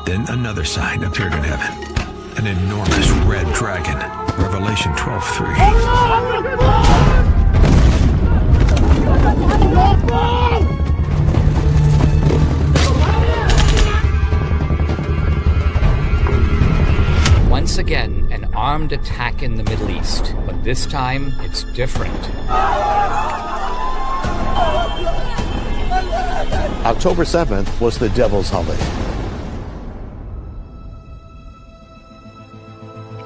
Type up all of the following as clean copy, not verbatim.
Then another sign appeared in heaven, an enormous red dragon. Revelation 12:3. Once again, an armed attack in the Middle East, but this time it's different. October 7th was the devil's holiday.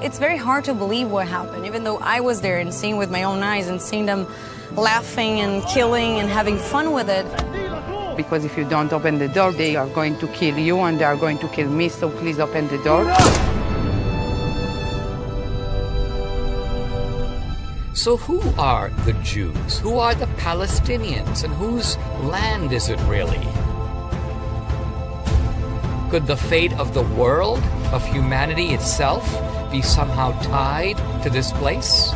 It's very hard to believe what happened, even though I was there and seeing with my own eyes and seeing them laughing and killing and having fun with it. Because if you don't open the door, they are going to kill you and they are going to kill me, so please open the door. So who are the Jews? Who are the Palestinians? And whose land is it really? Could the fate of the world, of humanity itself, be somehow tied to this place?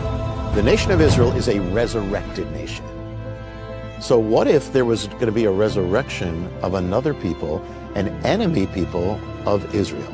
The nation of Israel is a resurrected nation. So what if there was going to be a resurrection of another people, an enemy people of Israel?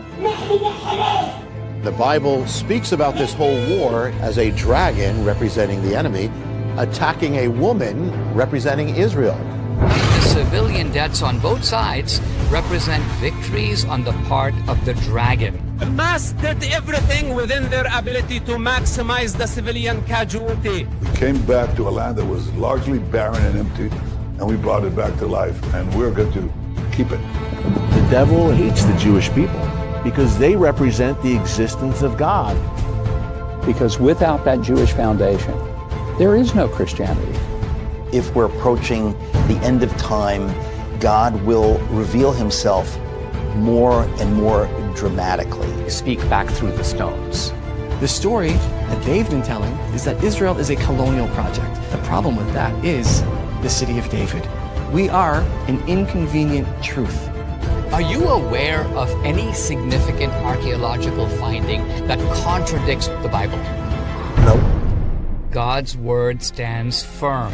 The Bible speaks about this whole war as a dragon representing the enemy attacking a woman representing Israel. The civilian deaths on both sides represent victories on the part of the dragon. Hamas did everything within their ability to maximize the civilian casualty. We came back to a land that was largely barren and empty, and we brought it back to life, and we're going to keep it. The devil hates the Jewish people because they represent the existence of God. Because without that Jewish foundation, there is no Christianity. If we're approaching the end of time, God will reveal himself more and more dramatically. Speak back through the stones. The story that they've been telling is that Israel is a colonial project. The problem with that is the city of David. We are an inconvenient truth. Are you aware of any significant archaeological finding that contradicts the Bible? No. God's word stands firm.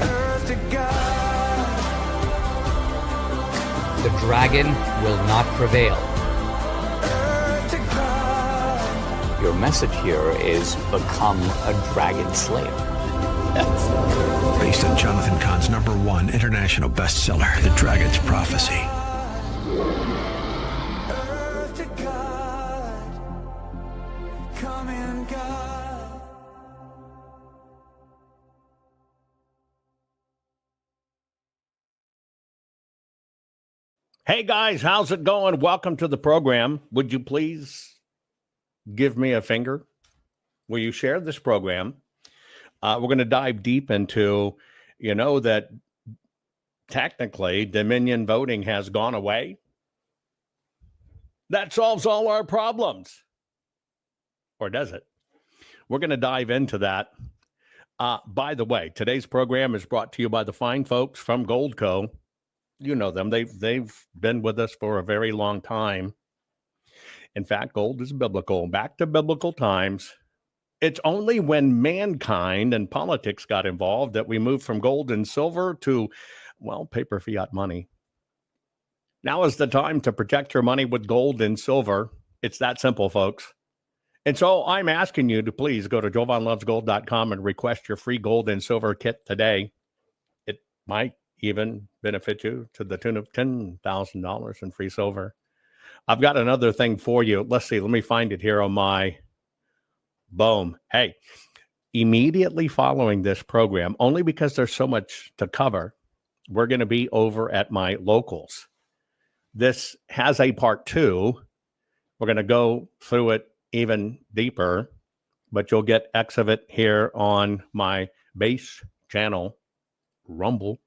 The dragon will not prevail. Your message here is become a dragon slayer. Based on Jonathan Cahn's #1 international bestseller, The Dragon's Prophecy. Hey guys, how's it going? Welcome to the program. Would you please give me a finger? Will you share this program? We're going to dive deep into, that technically Dominion voting has gone away. That solves all our problems. Or does it? We're going to dive into that. By the way, today's program is brought to you by the fine folks from Goldco. You know them. They've been with us for a very long time. In fact, gold is biblical. Back to biblical times. It's only when mankind and politics got involved that we moved from gold and silver to, paper fiat money. Now is the time to protect your money with gold and silver. It's that simple, folks. And so I'm asking you to please go to JovanLovesGold.com and request your free gold and silver kit today. It might even benefit you to the tune of $10,000 in free silver. I've got another thing for you. Let's see. Let me find it here on my boom. Hey, immediately following this program, only because there's so much to cover, we're going to be over at my locals. This has a part 2. We're going to go through it even deeper, but you'll get X of it here on my base channel, Rumble.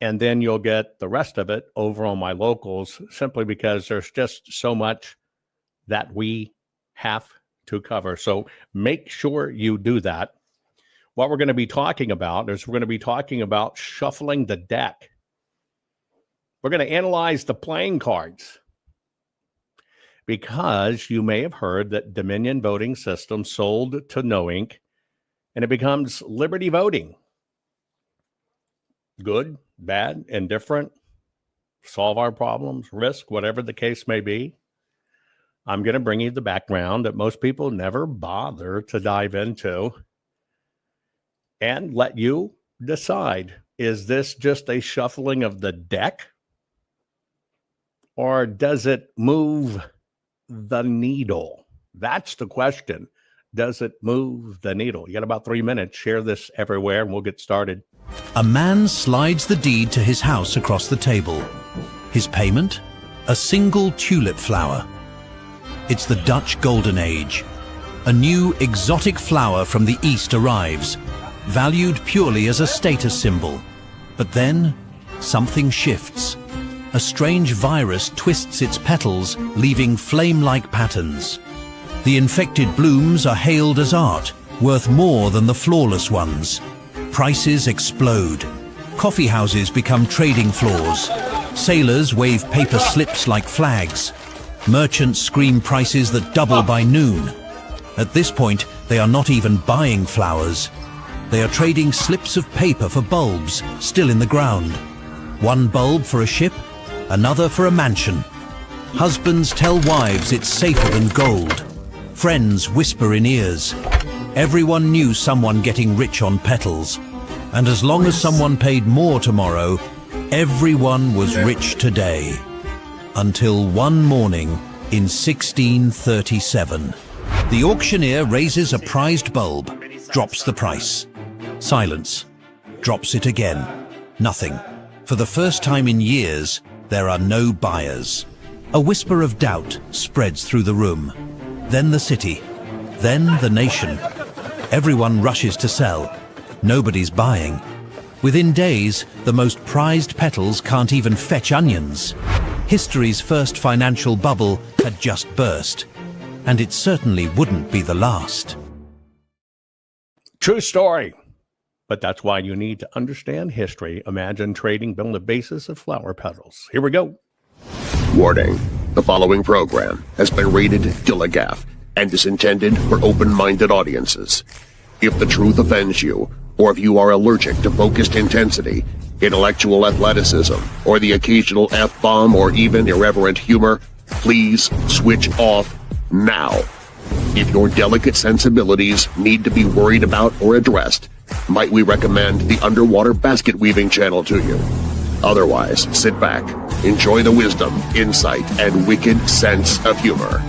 And then you'll get the rest of it over on my locals, simply because there's just so much that we have to cover. So make sure you do that. What we're going to be talking about is we're going to be talking about shuffling the deck. We're going to analyze the playing cards, because you may have heard that Dominion voting system sold to No Inc., and it becomes Liberty voting. Good, bad, indifferent, solve our problems, risk, whatever the case may be. I'm going to bring you the background that most people never bother to dive into and let you decide. Is this just a shuffling of the deck? Or does it move the needle? That's the question. Does it move the needle? You got about 3 minutes. Share this everywhere and we'll get started. A man slides the deed to his house across the table. His payment? A single tulip flower. It's the Dutch Golden Age. A new exotic flower from the East arrives, valued purely as a status symbol. But then, something shifts. A strange virus twists its petals, leaving flame-like patterns. The infected blooms are hailed as art, worth more than the flawless ones. Prices explode. Coffee houses become trading floors. Sailors wave paper slips like flags. Merchants scream prices that double by noon. At this point, they are not even buying flowers. They are trading slips of paper for bulbs still in the ground. One bulb for a ship, another for a mansion. Husbands tell wives it's safer than gold. Friends whisper in ears. Everyone knew someone getting rich on petals. And as long as someone paid more tomorrow, everyone was rich today. Until one morning in 1637. The auctioneer raises a prized bulb, drops the price. Silence. Drops it again. Nothing. For the first time in years, there are no buyers. A whisper of doubt spreads through the room. Then the city. Then the nation. Everyone rushes to sell. Nobody's buying. Within days, the most prized petals can't even fetch onions. History's first financial bubble had just burst. And it certainly wouldn't be the last. True story. But that's why you need to understand history. Imagine trading on the basis of flower petals. Here we go. Warning. The following program has been rated Gilligaff and is intended for open-minded audiences. If the truth offends you, or if you are allergic to focused intensity, intellectual athleticism, or the occasional F-bomb or even irreverent humor, please switch off now. If your delicate sensibilities need to be worried about or addressed, might we recommend the Underwater Basket Weaving channel to you? Otherwise, sit back, enjoy the wisdom, insight, and wicked sense of humor.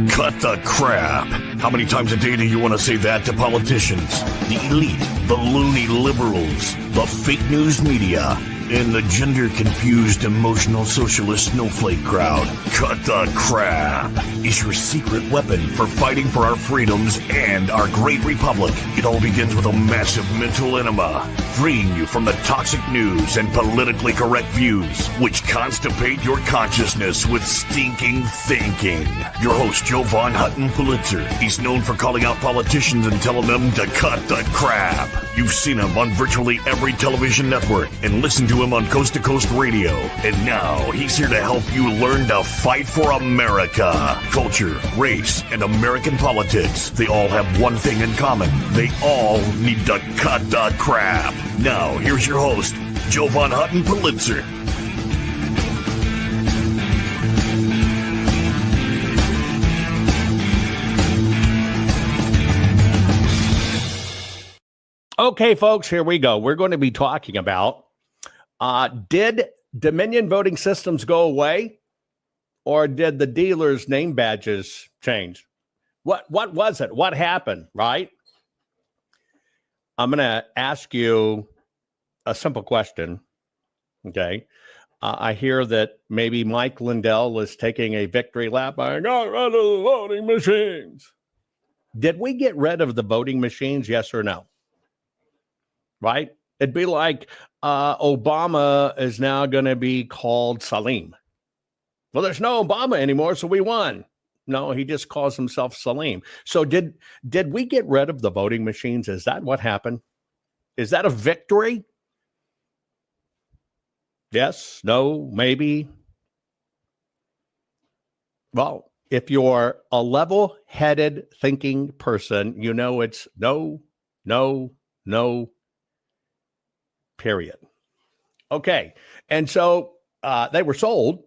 Cut the crap. How many times a day do you want to say that to politicians, the elite, the loony liberals, the fake news media, and the gender-confused, emotional socialist snowflake crowd? Cut the crap is your secret weapon for fighting for our freedoms and our great republic. It all begins with a massive mental enema, freeing you from the toxic news and politically correct views, which constipate your consciousness with stinking thinking. Your host, JovanHuttonPulitzer. He's known for calling out politicians and telling them to cut the crap. You've seen him on virtually every television network and listened to him on Coast to Coast Radio. And now he's here to help you learn to fight for America. Culture, race, and American politics. They all have one thing in common. They all need to cut the crap. Now, here's your host, JovanHuttonPulitzer. Okay, folks, here we go. We're going to be talking about, did Dominion voting systems go away, or did the dealers' name badges change? What was it? What happened, right? I'm going to ask you a simple question, okay? I hear that maybe Mike Lindell is taking a victory lap. I got rid of the voting machines. Did we get rid of the voting machines, yes or no? Right? It'd be like Obama is now going to be called Salim. Well, there's no Obama anymore, so we won. No, he just calls himself Salim. So did we get rid of the voting machines? Is that what happened? Is that a victory? Yes, no, maybe. Well, if you're a level-headed thinking person, you know it's no, no, no, period. Okay. And so they were sold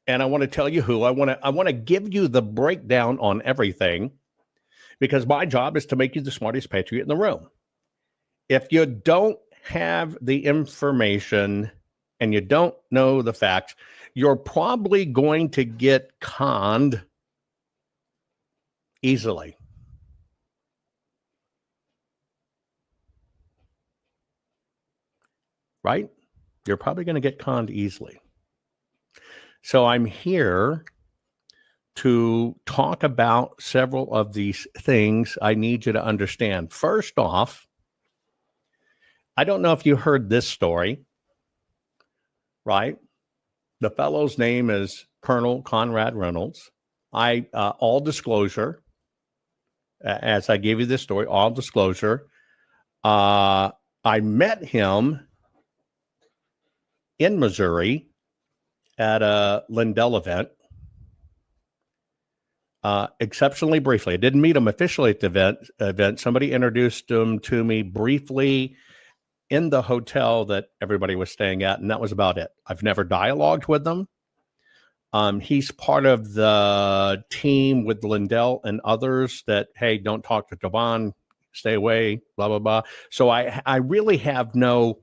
And I want to tell you who. I want to give you the breakdown on everything, because my job is to make you the smartest patriot in the room. If you don't have the information and you don't know the facts, you're probably going to get conned easily. Right? You're probably going to get conned easily. So I'm here to talk about several of these things I need you to understand. First off, I don't know if you heard this story, right? The fellow's name is Colonel Conrad Reynolds. All disclosure, as I gave you this story, all disclosure, I met him in Missouri at a Lindell event, exceptionally briefly. I didn't meet him officially at the event. Somebody introduced him to me briefly in the hotel that everybody was staying at, and that was about it. I've never dialogued with them. He's part of the team with Lindell and others that, hey, don't talk to Jovan, stay away, blah, blah, blah. So I really have no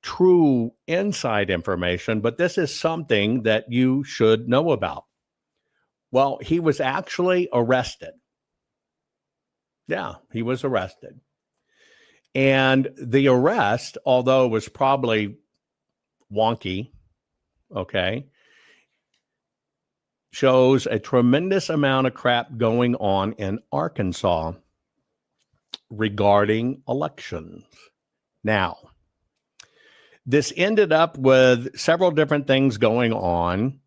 true inside information, but this is something that you should know about. Well, he was actually arrested. Yeah, he was arrested. And the arrest, although it was probably wonky, okay, shows a tremendous amount of crap going on in Arkansas regarding elections. Now, this ended up with several different things going on.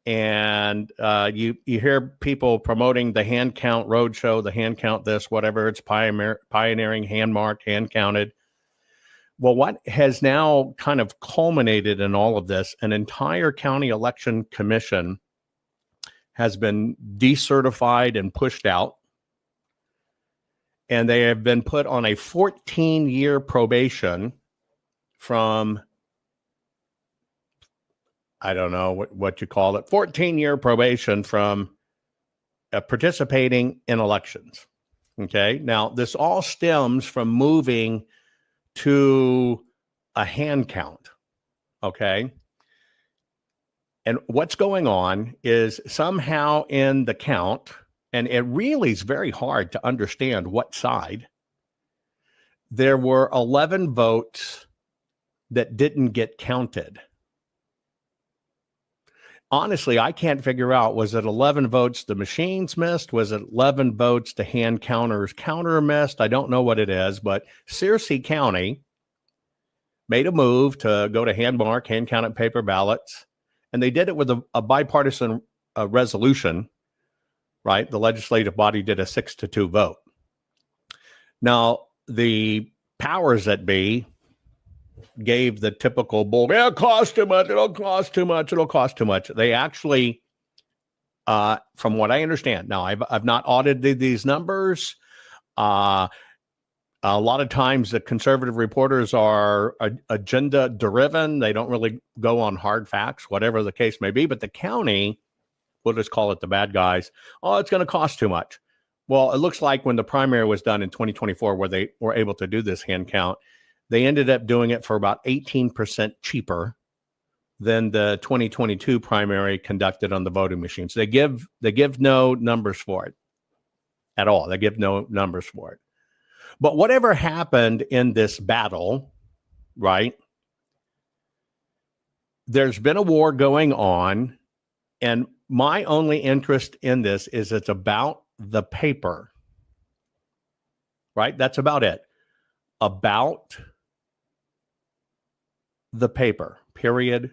And you hear people promoting the hand count roadshow, the hand count this, whatever, it's pioneering, hand marked, hand counted. Well, what has now kind of culminated in all of this, an entire county election commission has been decertified and pushed out. And they have been put on a 14-year probation from, I don't know what you call it, 14-year probation from participating in elections. Okay. Now, this all stems from moving to a hand count. Okay. And what's going on is somehow in the count, and it really is very hard to understand what side, there were 11 votes that didn't get counted. Honestly, I can't figure out, was it 11 votes the machines missed? Was it 11 votes the hand counter missed? I don't know what it is, but Searcy County made a move to go to hand counted paper ballots, and they did it with a bipartisan resolution, right? The legislative body did a 6-2 vote. Now, the powers that be gave the typical bull, it'll cost too much, it'll cost too much, it'll cost too much. They actually, from what I understand, now I've not audited these numbers. A lot of times the conservative reporters are agenda driven. They don't really go on hard facts, whatever the case may be. But the county, we'll just call it the bad guys, it's going to cost too much. Well, it looks like when the primary was done in 2024, where they were able to do this hand count, they ended up doing it for about 18% cheaper than the 2022 primary conducted on the voting machines. They give no numbers for it at all. They give no numbers for it. But whatever happened in this battle, right? There's been a war going on, and my only interest in this is it's about the paper, right? That's about it. About the paper, period.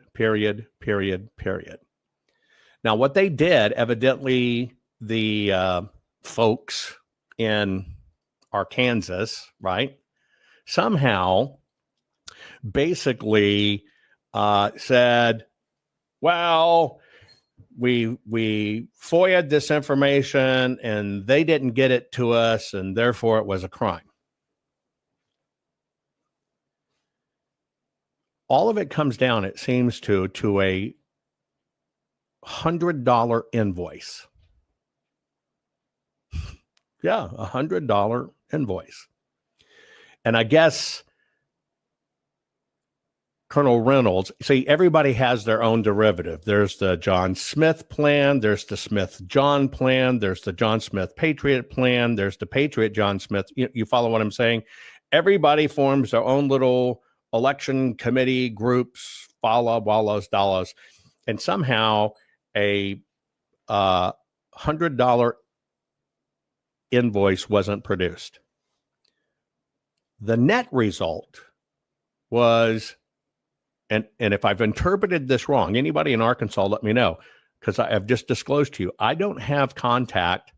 Now, what they did, evidently, the folks in Arkansas, right, somehow basically said, well, we FOIA'd this information and they didn't get it to us, and therefore it was a crime. All of it comes down, it seems to a $100 invoice. Yeah, $100 invoice. And I guess Colonel Reynolds, see, everybody has their own derivative. There's the John Smith plan. There's the Smith-John plan. There's the John Smith Patriot plan. There's the Patriot John Smith. You follow what I'm saying? Everybody forms their own little election committee groups, Fala, Wallas, Dallas, and somehow a $100 invoice wasn't produced. The net result was, and if I've interpreted this wrong, anybody in Arkansas, let me know, because I have just disclosed to you, I don't have contact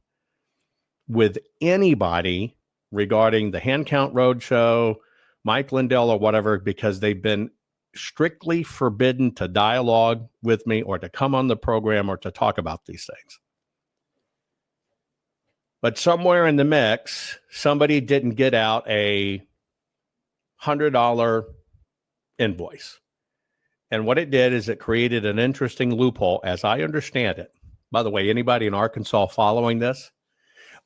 with anybody regarding the Hand Count Roadshow, Mike Lindell, or whatever, because they've been strictly forbidden to dialogue with me or to come on the program or to talk about these things. But somewhere in the mix, somebody didn't get out a $100 invoice. And what it did is it created an interesting loophole, as I understand it. By the way, anybody in Arkansas following this,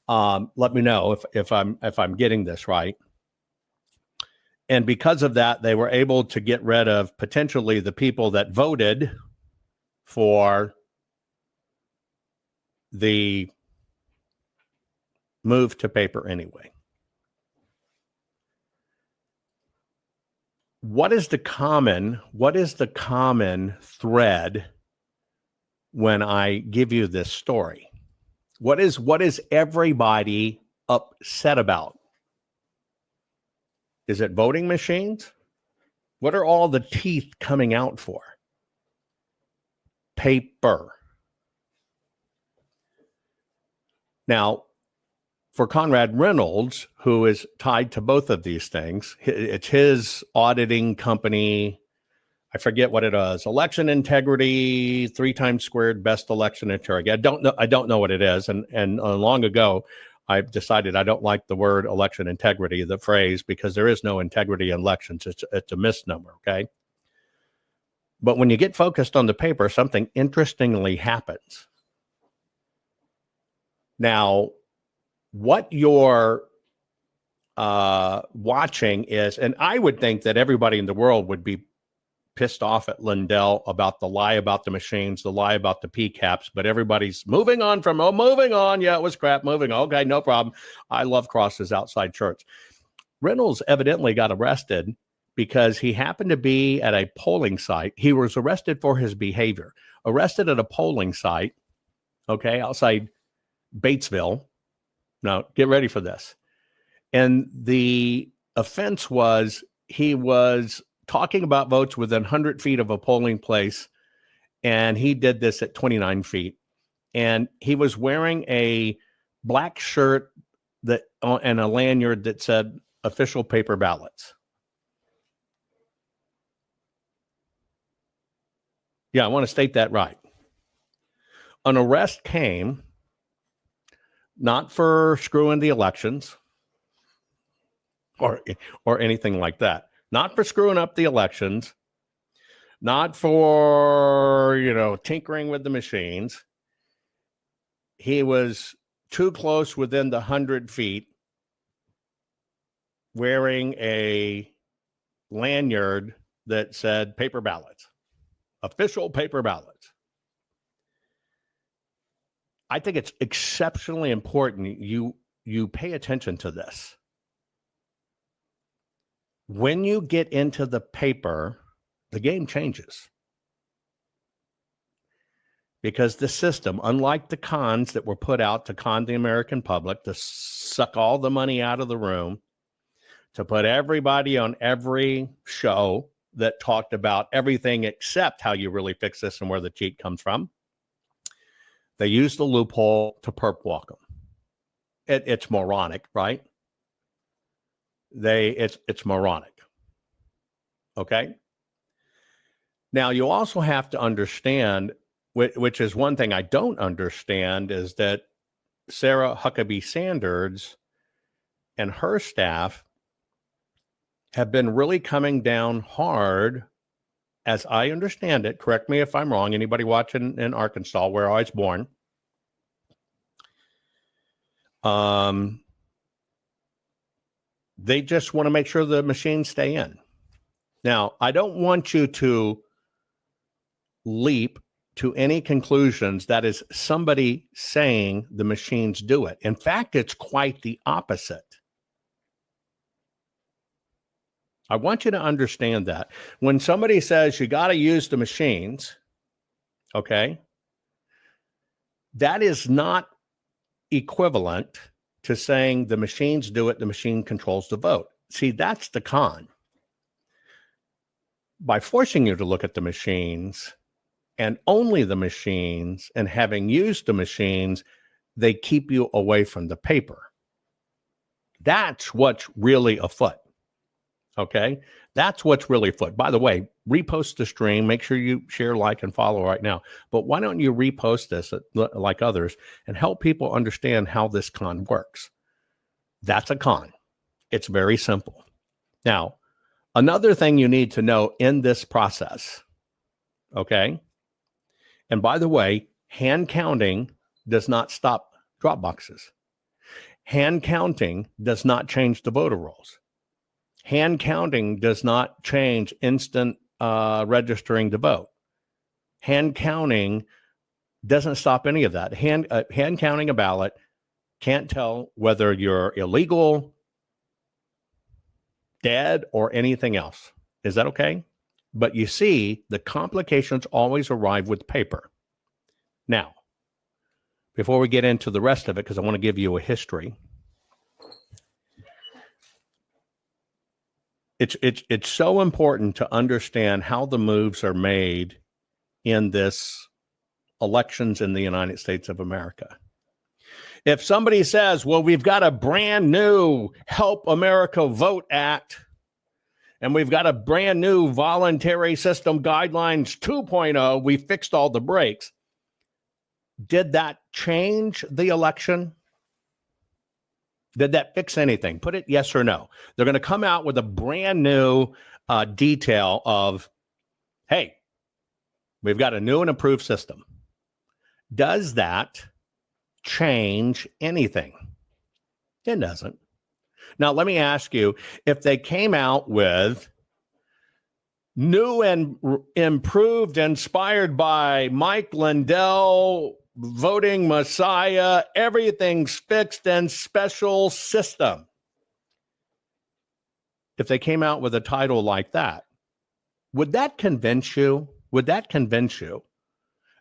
let me know if I'm getting this right. And because of that, they were able to get rid of potentially the people that voted for the move to paper anyway. What is the common thread when I give you this story? What is everybody upset about? Is it voting machines? What are all the teeth coming out for? Paper. Now, for Conrad Reynolds, who is tied to both of these things, it's his auditing company. I forget what it is. Election integrity, 3 times squared, best election integrity. I don't know what it is. And long ago, I've decided I don't like the word election integrity, the phrase, because there is no integrity in elections. It's a misnomer, okay? But when you get focused on the paper, something interestingly happens. Now, what you're watching is, and I would think that everybody in the world would be pissed off at Lindell about the lie about the machines, the lie about the PCAPs, but everybody's moving on. Yeah, it was crap. Moving on. Okay, no problem. I love crosses outside church. Reynolds evidently got arrested because he happened to be at a polling site. He was arrested for his behavior, arrested at a polling site, okay, outside Batesville. Now, get ready for this. And the offense was he was talking about votes within 100 feet of a polling place, and he did this at 29 feet. And he was wearing a black shirt that and a lanyard that said official paper ballots. Yeah, I want to state that right. An arrest came not for screwing the elections or anything like that. Not for screwing up the elections, not for, tinkering with the machines. He was too close within the 100 feet wearing a lanyard that said paper ballots, official paper ballots. I think it's exceptionally important you pay attention to this. When you get into the paper, the game changes. Because the system, unlike the cons that were put out to con the American public, to suck all the money out of the room, to put everybody on every show that talked about everything except how you really fix this and where the cheat comes from, they use the loophole to perp walk them. It's moronic, right? It's moronic. Okay. Now you also have to understand, which is one thing I don't understand, is that Sarah Huckabee Sanders and her staff have been really coming down hard as I understand it, correct me if I'm wrong, anybody watching in Arkansas, where I was born, they just want to make sure the machines stay in. Now, I don't want you to leap to any conclusions that is somebody saying the machines do it. In fact, it's quite the opposite. I want you to understand that. When somebody says you got to use the machines, okay, that is not equivalent to saying the machines do it, the machine controls the vote. See, that's the con. By forcing you to look at the machines and only the machines and having used the machines, they keep you away from the paper. That's what's really afoot. Okay, that's what's really afoot. By the way, repost the stream. Make sure you share, like, and follow right now. But why don't you repost this like others and help people understand how this con works? That's a con. It's very simple. Now, another thing you need to know in this process, okay? And by the way, hand counting does not stop drop boxes. Hand counting does not change the voter rolls. Hand counting does not change instant registering to vote. Hand counting doesn't stop any of that. Hand counting a ballot can't tell whether you're illegal, dead, or anything else. Is that okay? But you see, the complications always arrive with paper. Now, before we get into the rest of it, because I want to give you a history, it's so important to understand how the moves are made in this elections in the United States of America. If somebody says, well, we've got a brand new Help America Vote Act, and we've got a brand new voluntary system guidelines 2.0, we fixed all the breaks. Did that change the election? Did that fix anything? Put it yes or no. They're going to come out with a brand new detail of, hey, we've got a new and improved system. Does that change anything? It doesn't. Now, let me ask you, if they came out with new and improved, inspired by Mike Lindell, voting messiah, everything's fixed and special system. If they came out with a title like that, would that convince you? Would that convince you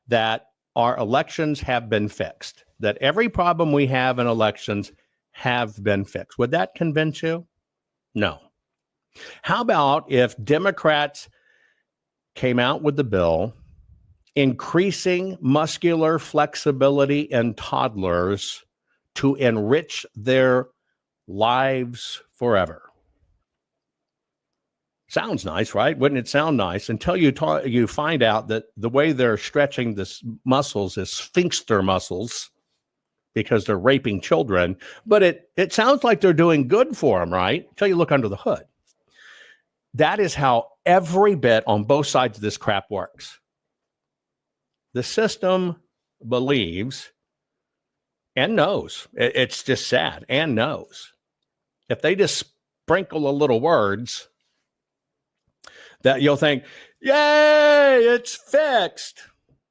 that our elections have been fixed? That every problem we have in elections have been fixed? Would that convince you? No. How about if Democrats came out with the bill increasing muscular flexibility in toddlers to enrich their lives forever? Sounds nice, right? Wouldn't it sound nice? Until you find out that the way they're stretching this muscles is sphincter muscles because they're raping children. But it sounds like they're doing good for them, right? Until you look under the hood. That is how every bit on both sides of this crap works. The system believes and knows. It's just sad, and knows. If they just sprinkle a little words, that you'll think, yay, it's fixed.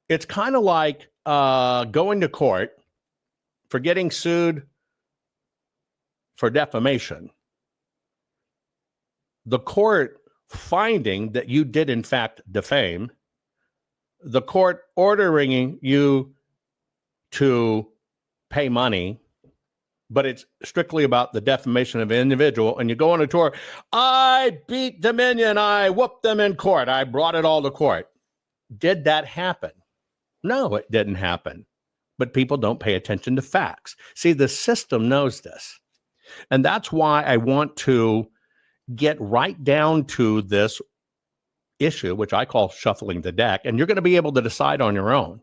It's kind of like going to court for getting sued for defamation. The court finding that you did in fact defame, the court ordering you to pay money, but it's strictly about the defamation of an individual, and you go on a tour, I beat Dominion, I whooped them in court, I brought it all to court. Did that happen? No, it didn't happen. But people don't pay attention to facts. See, the system knows this. And that's why I want to get right down to this issue, which I call shuffling the deck, and you're going to be able to decide on your own.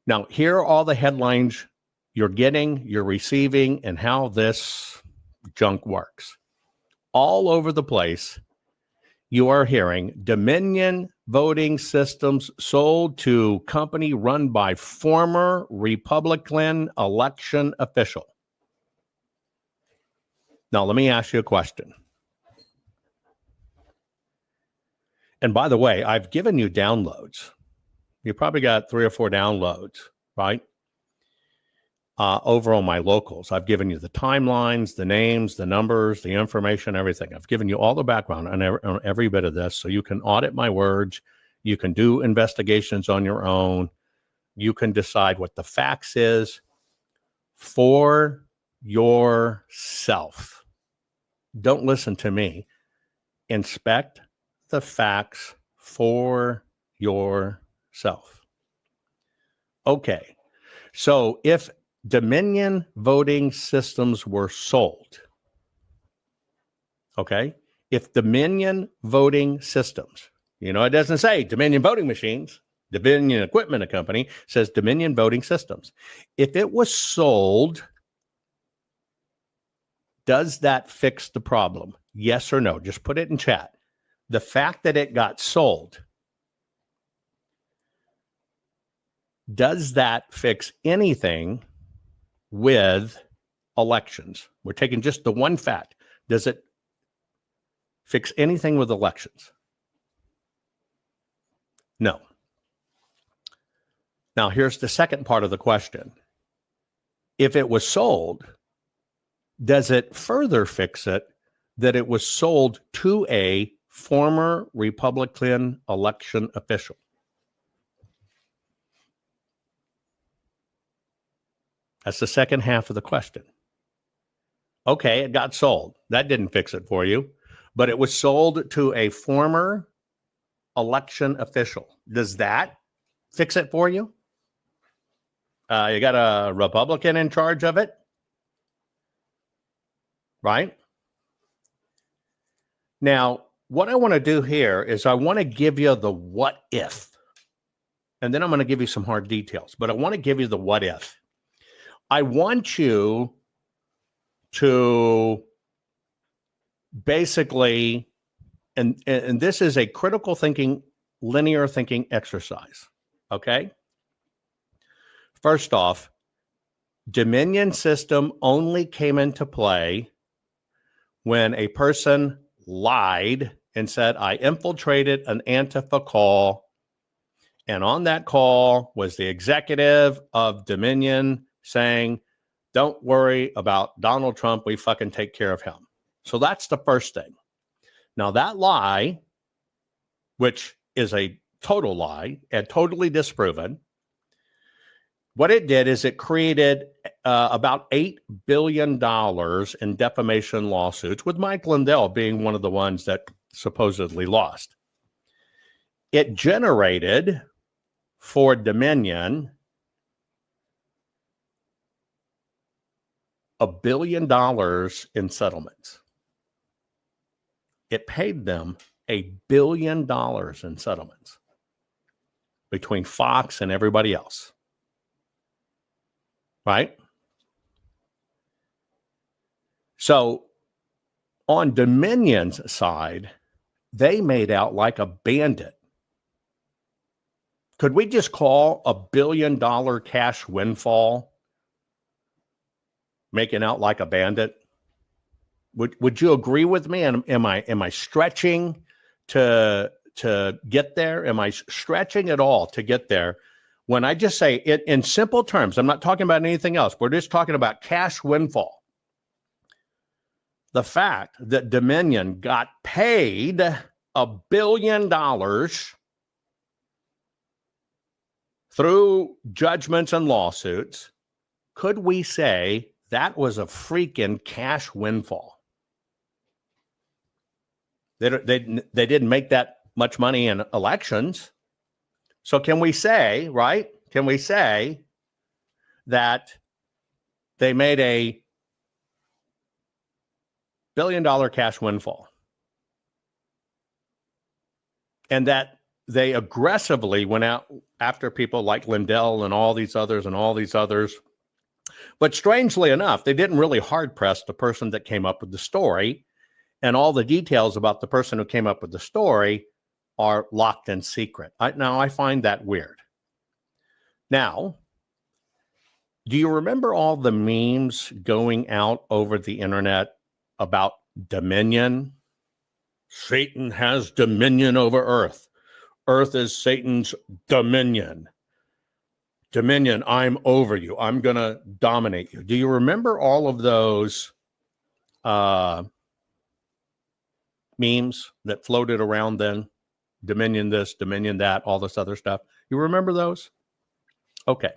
Now, here are all the headlines you're getting, you're receiving, and how this junk works. All over the place, You are hearing Dominion Voting Systems sold to company run by former Republican election official. Now, let me ask you a question. And by the way, I've given you downloads. You probably got 3 or 4 downloads, right? Over on my locals. I've given you the timelines, the names, the numbers, the information, everything. I've given you all the background on every bit of this so you can audit my words. You can do investigations on your own. You can decide what the facts is for yourself. Don't listen to me. Inspect the facts for yourself. Okay. So if Dominion Voting Systems were sold, okay? If Dominion Voting Systems, it doesn't say Dominion Voting Machines, Dominion Equipment Company, it says Dominion Voting Systems. If it was sold, does that fix the problem? Yes or no? Just put it in chat. The fact that it got sold, does that fix anything with elections? We're taking just the one fact. Does it fix anything with elections? No. Now, here's the second part of the question. If it was sold, does it further fix it that it was sold to a former Republican election official? That's the second half of the question. Okay, it got sold. That didn't fix it for you, but it was sold to a former election official. Does that fix it for you? You got a Republican in charge of it, right? Now, what I want to do here is I want to give you the what if, and then I'm going to give you some hard details, but I want to give you the what if. I want you to basically, and this is a critical thinking, linear thinking exercise, okay? First off, Dominion system only came into play when a person lied and said, I infiltrated an Antifa call, and on that call was the executive of Dominion saying, don't worry about Donald Trump, we fucking take care of him. So that's the first thing. Now that lie, which is a total lie and totally disproven, what it did is it created about $8 billion in defamation lawsuits, with Mike Lindell being one of the ones that supposedly lost. It generated for Dominion $1 billion in settlements. It paid them $1 billion in settlements between Fox and everybody else. Right? So on Dominion's side, they made out like a bandit. Could we just call $1 billion cash windfall making out like a bandit? Would you agree with me? And am I stretching to get there? Am I stretching at all to get there? When I just say it in simple terms, I'm not talking about anything else. We're just talking about cash windfall. The fact that Dominion got paid $1 billion through judgments and lawsuits, could we say that was a freaking cash windfall? They didn't make that much money in elections. So can we say, right? Can we say that they made a $1 billion cash windfall? And that they aggressively went out after people like Lindell and all these others. But strangely enough, they didn't really hard press the person that came up with the story. And all the details about the person who came up with the story are locked in secret. Now, I find that weird. Now, do you remember all the memes going out over the internet about dominion? Satan has dominion over earth. Earth is Satan's dominion. Dominion, I'm over you. I'm going to dominate you. Do you remember all of those memes that floated around then? Dominion this, dominion that, all this other stuff. You remember those? Okay.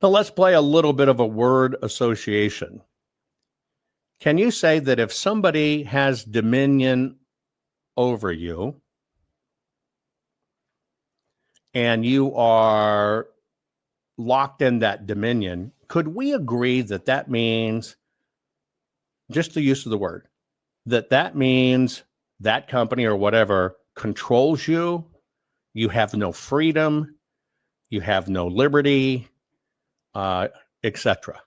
Now let's play a little bit of a word association. Can you say that if somebody has dominion over you and you are locked in that dominion, could we agree that that means, just the use of the word, that means that company or whatever controls you, you have no freedom, you have no liberty, etc.?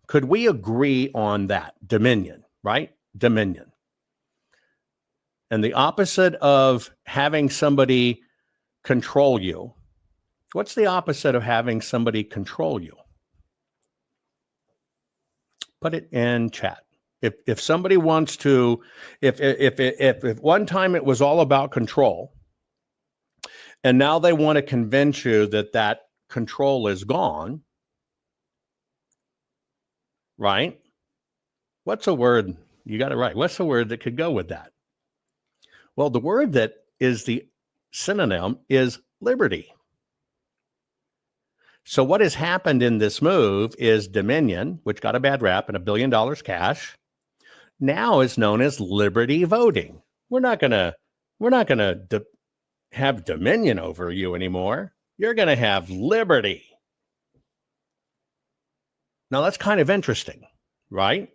Could we agree on that? Dominion, right? Dominion. And the opposite of having somebody control you. What's the opposite of having somebody control you? Put it in chat. If somebody wants to, if one time it was all about control, and now they want to convince you that that control is gone, right? What's a word? You got it right. What's the word that could go with that? Well, the word that is the synonym is liberty. So what has happened in this move is dominion, which got a bad rap and $1 billion cash, now is known as liberty voting. We're not gonna have dominion over you anymore. You're gonna have liberty. Now that's kind of interesting, right?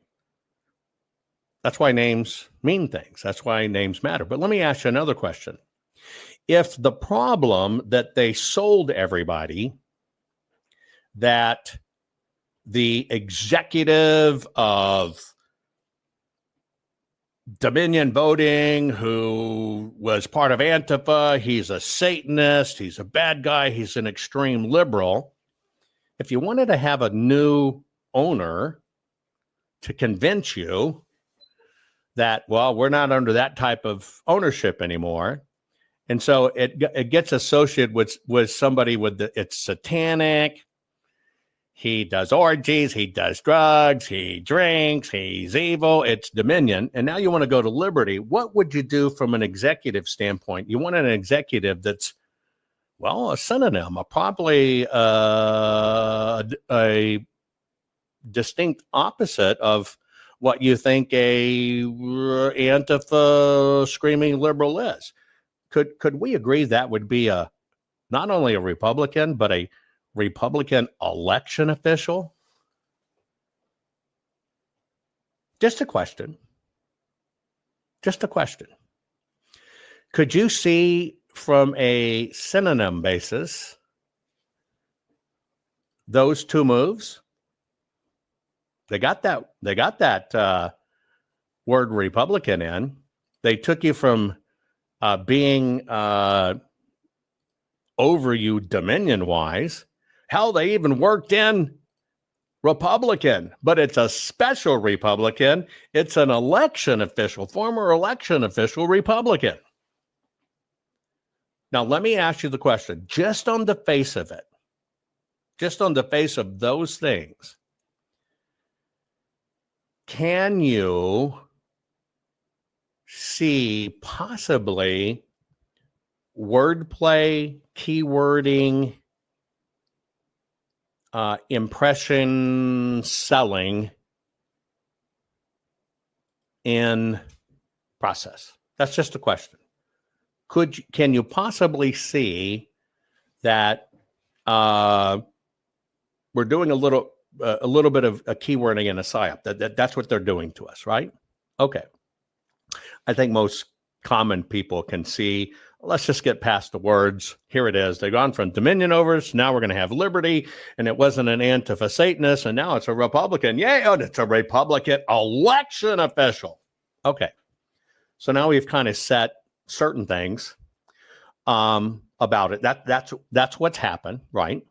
That's why names mean things. That's why names matter. But let me ask you another question. If the problem that they sold everybody, that the executive of Dominion Voting, who was part of Antifa, he's a Satanist, he's a bad guy, he's an extreme liberal. If you wanted to have a new owner to convince you that, well, we're not under that type of ownership anymore, and so it gets associated with somebody with it's satanic. He does orgies, he does drugs, he drinks, he's evil, it's dominion. And now you want to go to liberty. What would you do from an executive standpoint? You want an executive that's, well, a synonym, probably a distinct opposite of what you think a Antifa screaming liberal is. Could we agree that would be not only a Republican, but a Republican election official? Just a question. Just a question. Could you see from a synonym basis those two moves? They got that word Republican in. They took you from being over you dominion-wise. Hell, they even worked in Republican, but it's a special Republican. It's an election official, former election official Republican. Now, let me ask you the question, just on the face of it, just on the face of those things, can you see possibly wordplay, keywording, impression selling in process? That's just a question. Can you possibly see that we're doing a little bit of a keywording and a psyop? That's what they're doing to us, right? Okay. I think most common people can see, let's just get past the words. Here it is. They've gone from dominion overs. Now we're going to have liberty. And it wasn't an Antifa Satanist. And now it's a Republican. Yeah, it's a Republican election official. Okay. So now we've kind of set certain things about it. That's what's happened, right?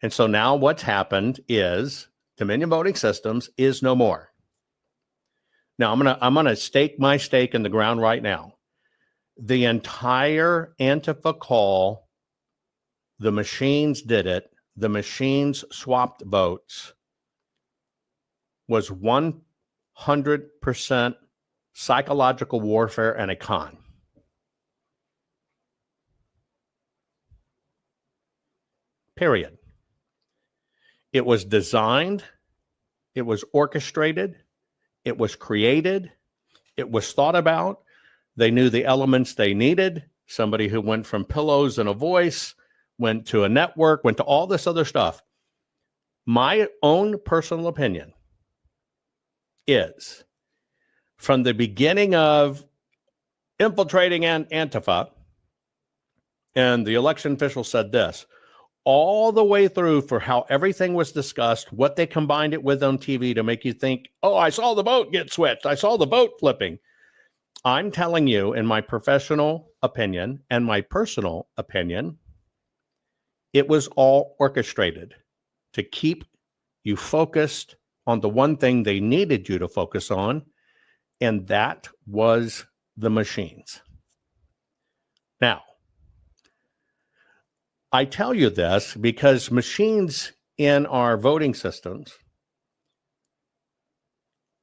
And so now what's happened is Dominion Voting Systems is no more. Now I'm gonna stake my stake in the ground right now. The entire Antifa call, the machines did it. The machines swapped votes. Was 100% psychological warfare and a con. Period. It was designed, it was orchestrated, it was created, it was thought about. They knew the elements they needed. Somebody who went from pillows and a voice, went to a network, went to all this other stuff. My own personal opinion is from the beginning of infiltrating Antifa, and the election official said this, all the way through for how everything was discussed, what they combined it with on TV to make you think, oh, I saw the vote get switched. I saw the vote flipping. I'm telling you, in my professional opinion and my personal opinion, it was all orchestrated to keep you focused on the one thing they needed you to focus on, and that was the machines. Now, I tell you this because machines in our voting systems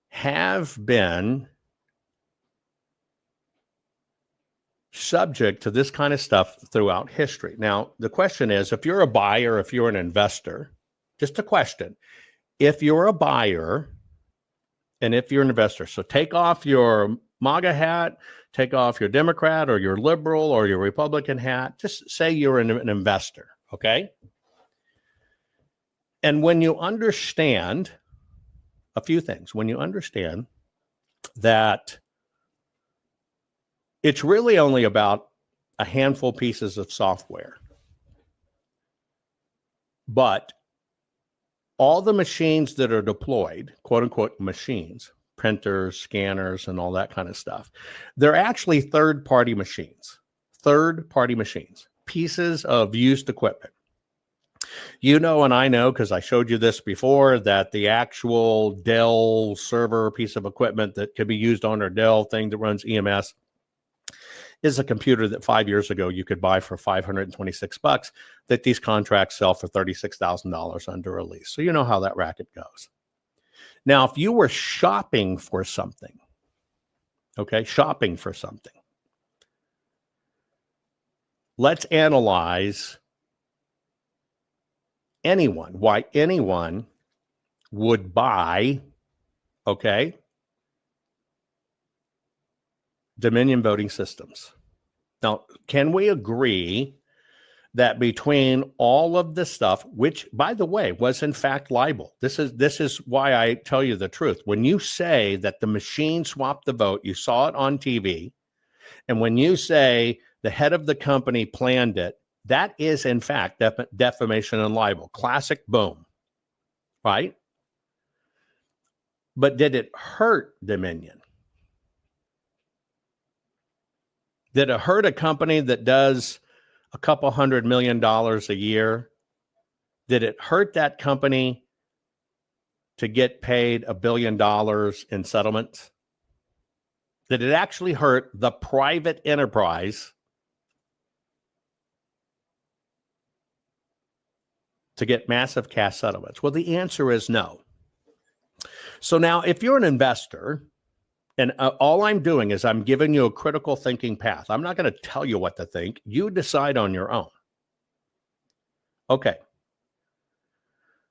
have been subject to this kind of stuff throughout history. Now, the question is, if you're a buyer, if you're an investor, just a question. If you're a buyer and if you're an investor, so take off your MAGA hat, take off your Democrat or your liberal or your Republican hat. Just say you're an investor, okay? And when you understand a few things, when you understand that it's really only about a handful of pieces of software, but all the machines that are deployed, quote unquote machines, printers, scanners, and all that kind of stuff, they're actually third-party machines, pieces of used equipment. You know, and I know, because I showed you this before, that the actual Dell server piece of equipment that could be used on our Dell thing that runs EMS is a computer that 5 years ago you could buy for $526, that these contracts sell for $36,000 under a lease. So you know how that racket goes. Now, if you were shopping for something, let's analyze why anyone would buy, Dominion Voting Systems. Now, can we agree that between all of this stuff, which, by the way, was in fact libel, this is why I tell you the truth. When you say that the machine swapped the vote, you saw it on TV, and when you say the head of the company planned it, that is in fact defamation and libel. Classic boom, right? But did it hurt Dominion? Did it hurt a company that does a couple $100 million a year? Did it hurt that company to get paid $1 billion in settlements? Did it actually hurt the private enterprise to get massive cash settlements? Well, the answer is no. So now, if you're an investor, and all I'm doing is I'm giving you a critical thinking path. I'm not going to tell you what to think. You decide on your own. Okay.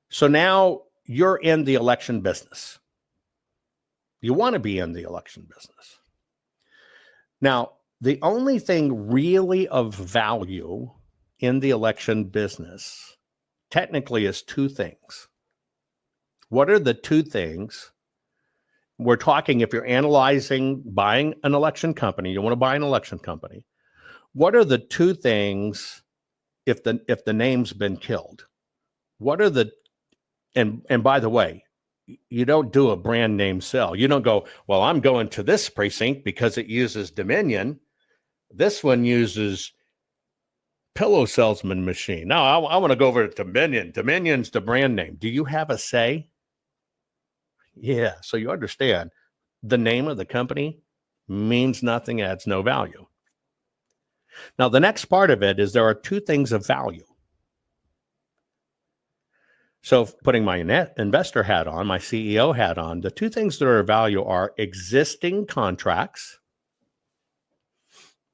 So now you're in the election business. You want to be in the election business. Now, the only thing really of value in the election business technically is two things. What are the two things? We're talking, if you're analyzing buying an election company, you want to buy an election company. What are the two things if the name's been killed? What are the, and by the way, you don't do a brand name sell. You don't go, well, I'm going to this precinct because it uses Dominion. This one uses Pillow Salesman Machine. No, I want to go over to Dominion. Dominion's the brand name. Do you have a say? Yeah. So you understand the name of the company means nothing, adds no value. Now, the next part of it is there are two things of value. So putting my investor hat on, my CEO hat on, the two things that are of value are existing contracts,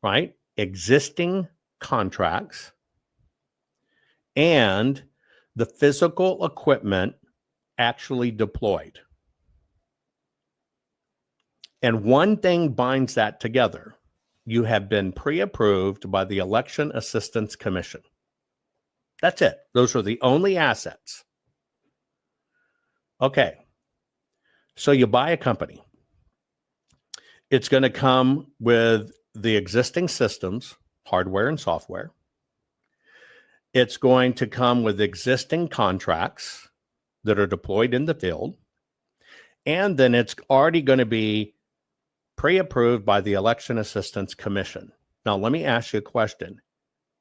right? Existing contracts and the physical equipment actually deployed. And one thing binds that together. You have been pre-approved by the Election Assistance Commission. That's it. Those are the only assets. Okay. So you buy a company. It's going to come with the existing systems, hardware and software. It's going to come with existing contracts that are deployed in the field. And then it's already going to be pre-approved by the Election Assistance Commission. Now, let me ask you a question.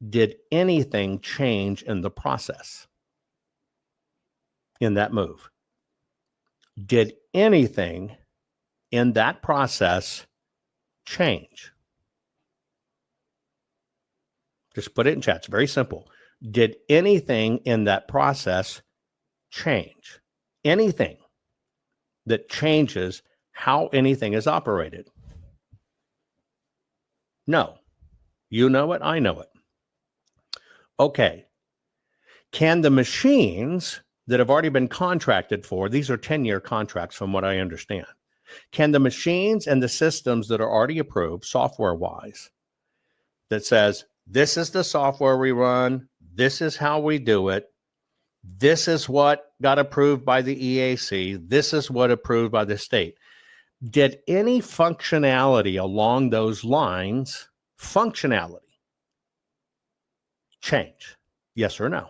Did anything change in the process in that move? Did anything in that process change? Just put it in chat. It's very simple. Did anything in that process change? Anything that changes how anything is operated? No. You know it. I know it. Okay. Can the machines that have already been contracted for, these are 10-year contracts from what I understand, can the machines and the systems that are already approved software-wise that says, this is the software we run, this is how we do it, this is what got approved by the EAC, this is what approved by the state. Did any functionality along those lines, change? Yes or no?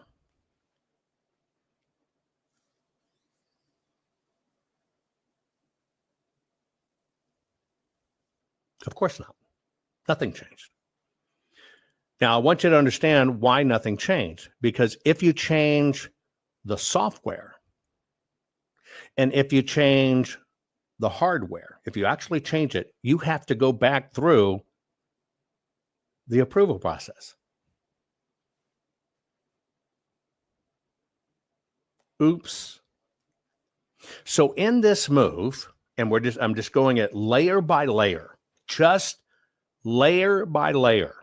Of course not. Nothing changed. Now, I want you to understand why nothing changed. Because if you change the software and if you change the hardware, if you actually change it, you have to go back through the approval process. Oops. So in this move, and I'm just going it layer by layer, just layer by layer.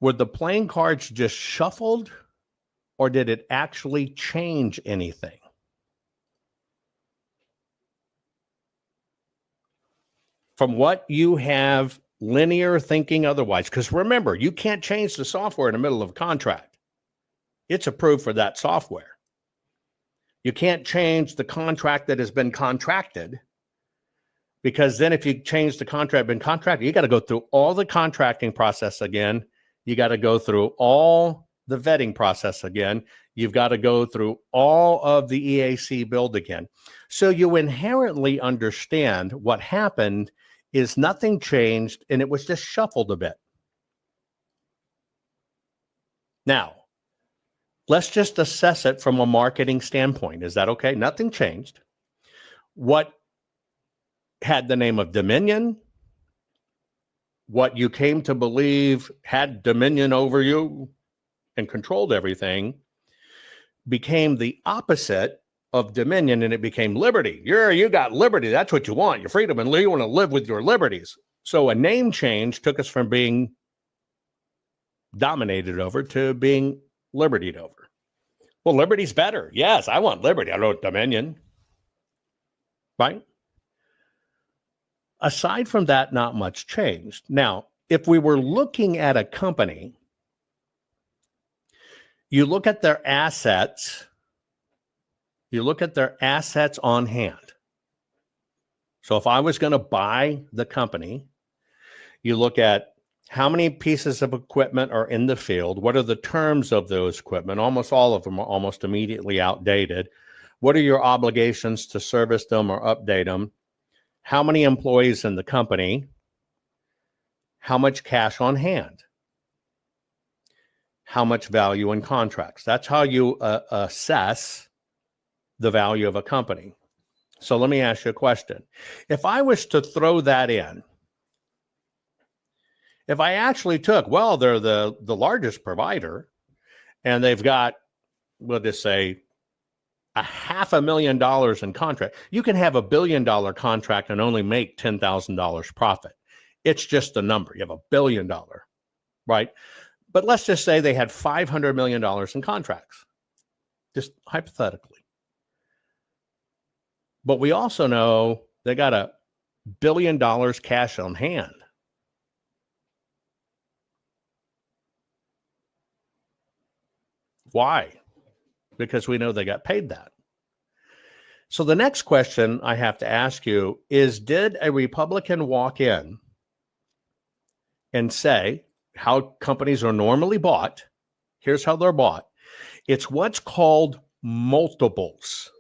Were the playing cards just shuffled, or did it actually change anything? From what you have linear thinking otherwise, because remember, you can't change the software in the middle of a contract. It's approved for that software. You can't change the contract that has been contracted, because then if you change the contract been contracted, you got to go through all the contracting process again. You got to go through all the vetting process again. You've got to go through all of the EAC build again. So you inherently understand what happened is nothing changed and it was just shuffled a bit. Now, let's just assess it from a marketing standpoint. Is that okay? Nothing changed. What had the name of Dominion, what you came to believe had dominion over you and controlled everything, became the opposite of dominion, and it became liberty. You got liberty. That's what you want, your freedom, and you want to live with your liberties. So a name change took us from being dominated over to being libertied over. Well, liberty's better. Yes, I want liberty. I wrote dominion. Right? Aside from that, not much changed. Now, if we were looking at a company, you look at their assets, on hand. So if I was going to buy the company, you look at how many pieces of equipment are in the field, what are the terms of those equipment? Almost all of them are almost immediately outdated. What are your obligations to service them or update them? How many employees in the company? How much cash on hand? How much value in contracts? That's how you assess the value of a company. So let me ask you a question. If I was to throw that in, if I actually took, well, they're the largest provider and they've got, we'll just say, $500,000 in contract. You can have $1 billion contract and only make $10,000 profit. It's just a number. You have $1 billion, right? But let's just say they had $500 million in contracts, just hypothetically. But we also know they got $1 billion cash on hand. Why? Because we know they got paid that. So the next question I have to ask you is, did a Republican walk in and say how companies are normally bought? Here's how they're bought. It's what's called multiples.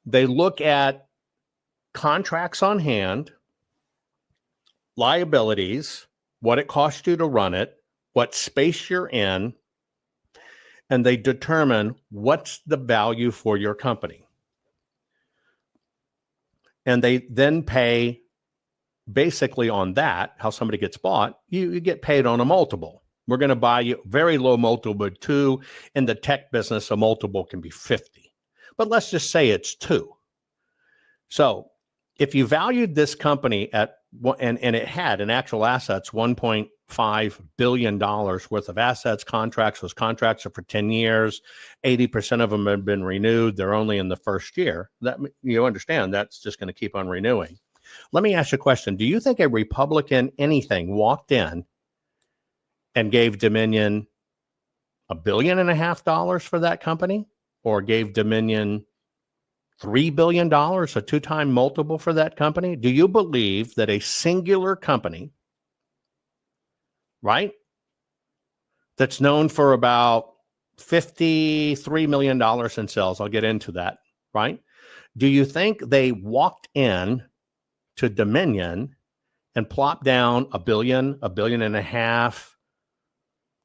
They look at contracts on hand, liabilities, what it costs you to run it, what space you're in, and they determine what's the value for your company. And they then pay basically on that, how somebody gets bought, you get paid on a multiple. We're going to buy you very low multiple, but 2. In the tech business, a multiple can be 50. But let's just say it's 2. So if you valued this company at, and it had in actual assets, $1.5 billion worth of assets, contracts, those contracts are for 10 years, 80% of them have been renewed. They're only in the first year. That, you understand, that's just going to keep on renewing. Let me ask you a question. Do you think a Republican anything walked in and gave Dominion $1.5 billion for that company, or gave Dominion $3 billion, a 2-time multiple for that company? Do you believe that a singular company, right, that's known for about $53 million in sales, I'll get into that, right? Do you think they walked in to Dominion and plopped down $1 billion, $1.5 billion,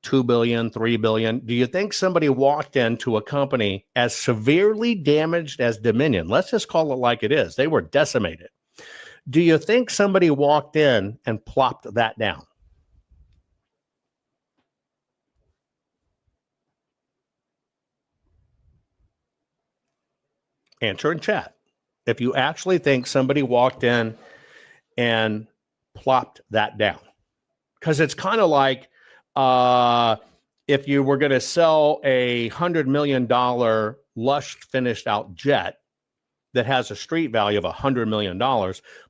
$2 billion, $3 billion? Do you think somebody walked into a company as severely damaged as Dominion? Let's just call it like it is. They were decimated. Do you think somebody walked in and plopped that down? Answer in chat. If you actually think somebody walked in and plopped that down. Because it's kind of like, if you were going to sell a $100 million lush finished out jet that has a street value of $100 million,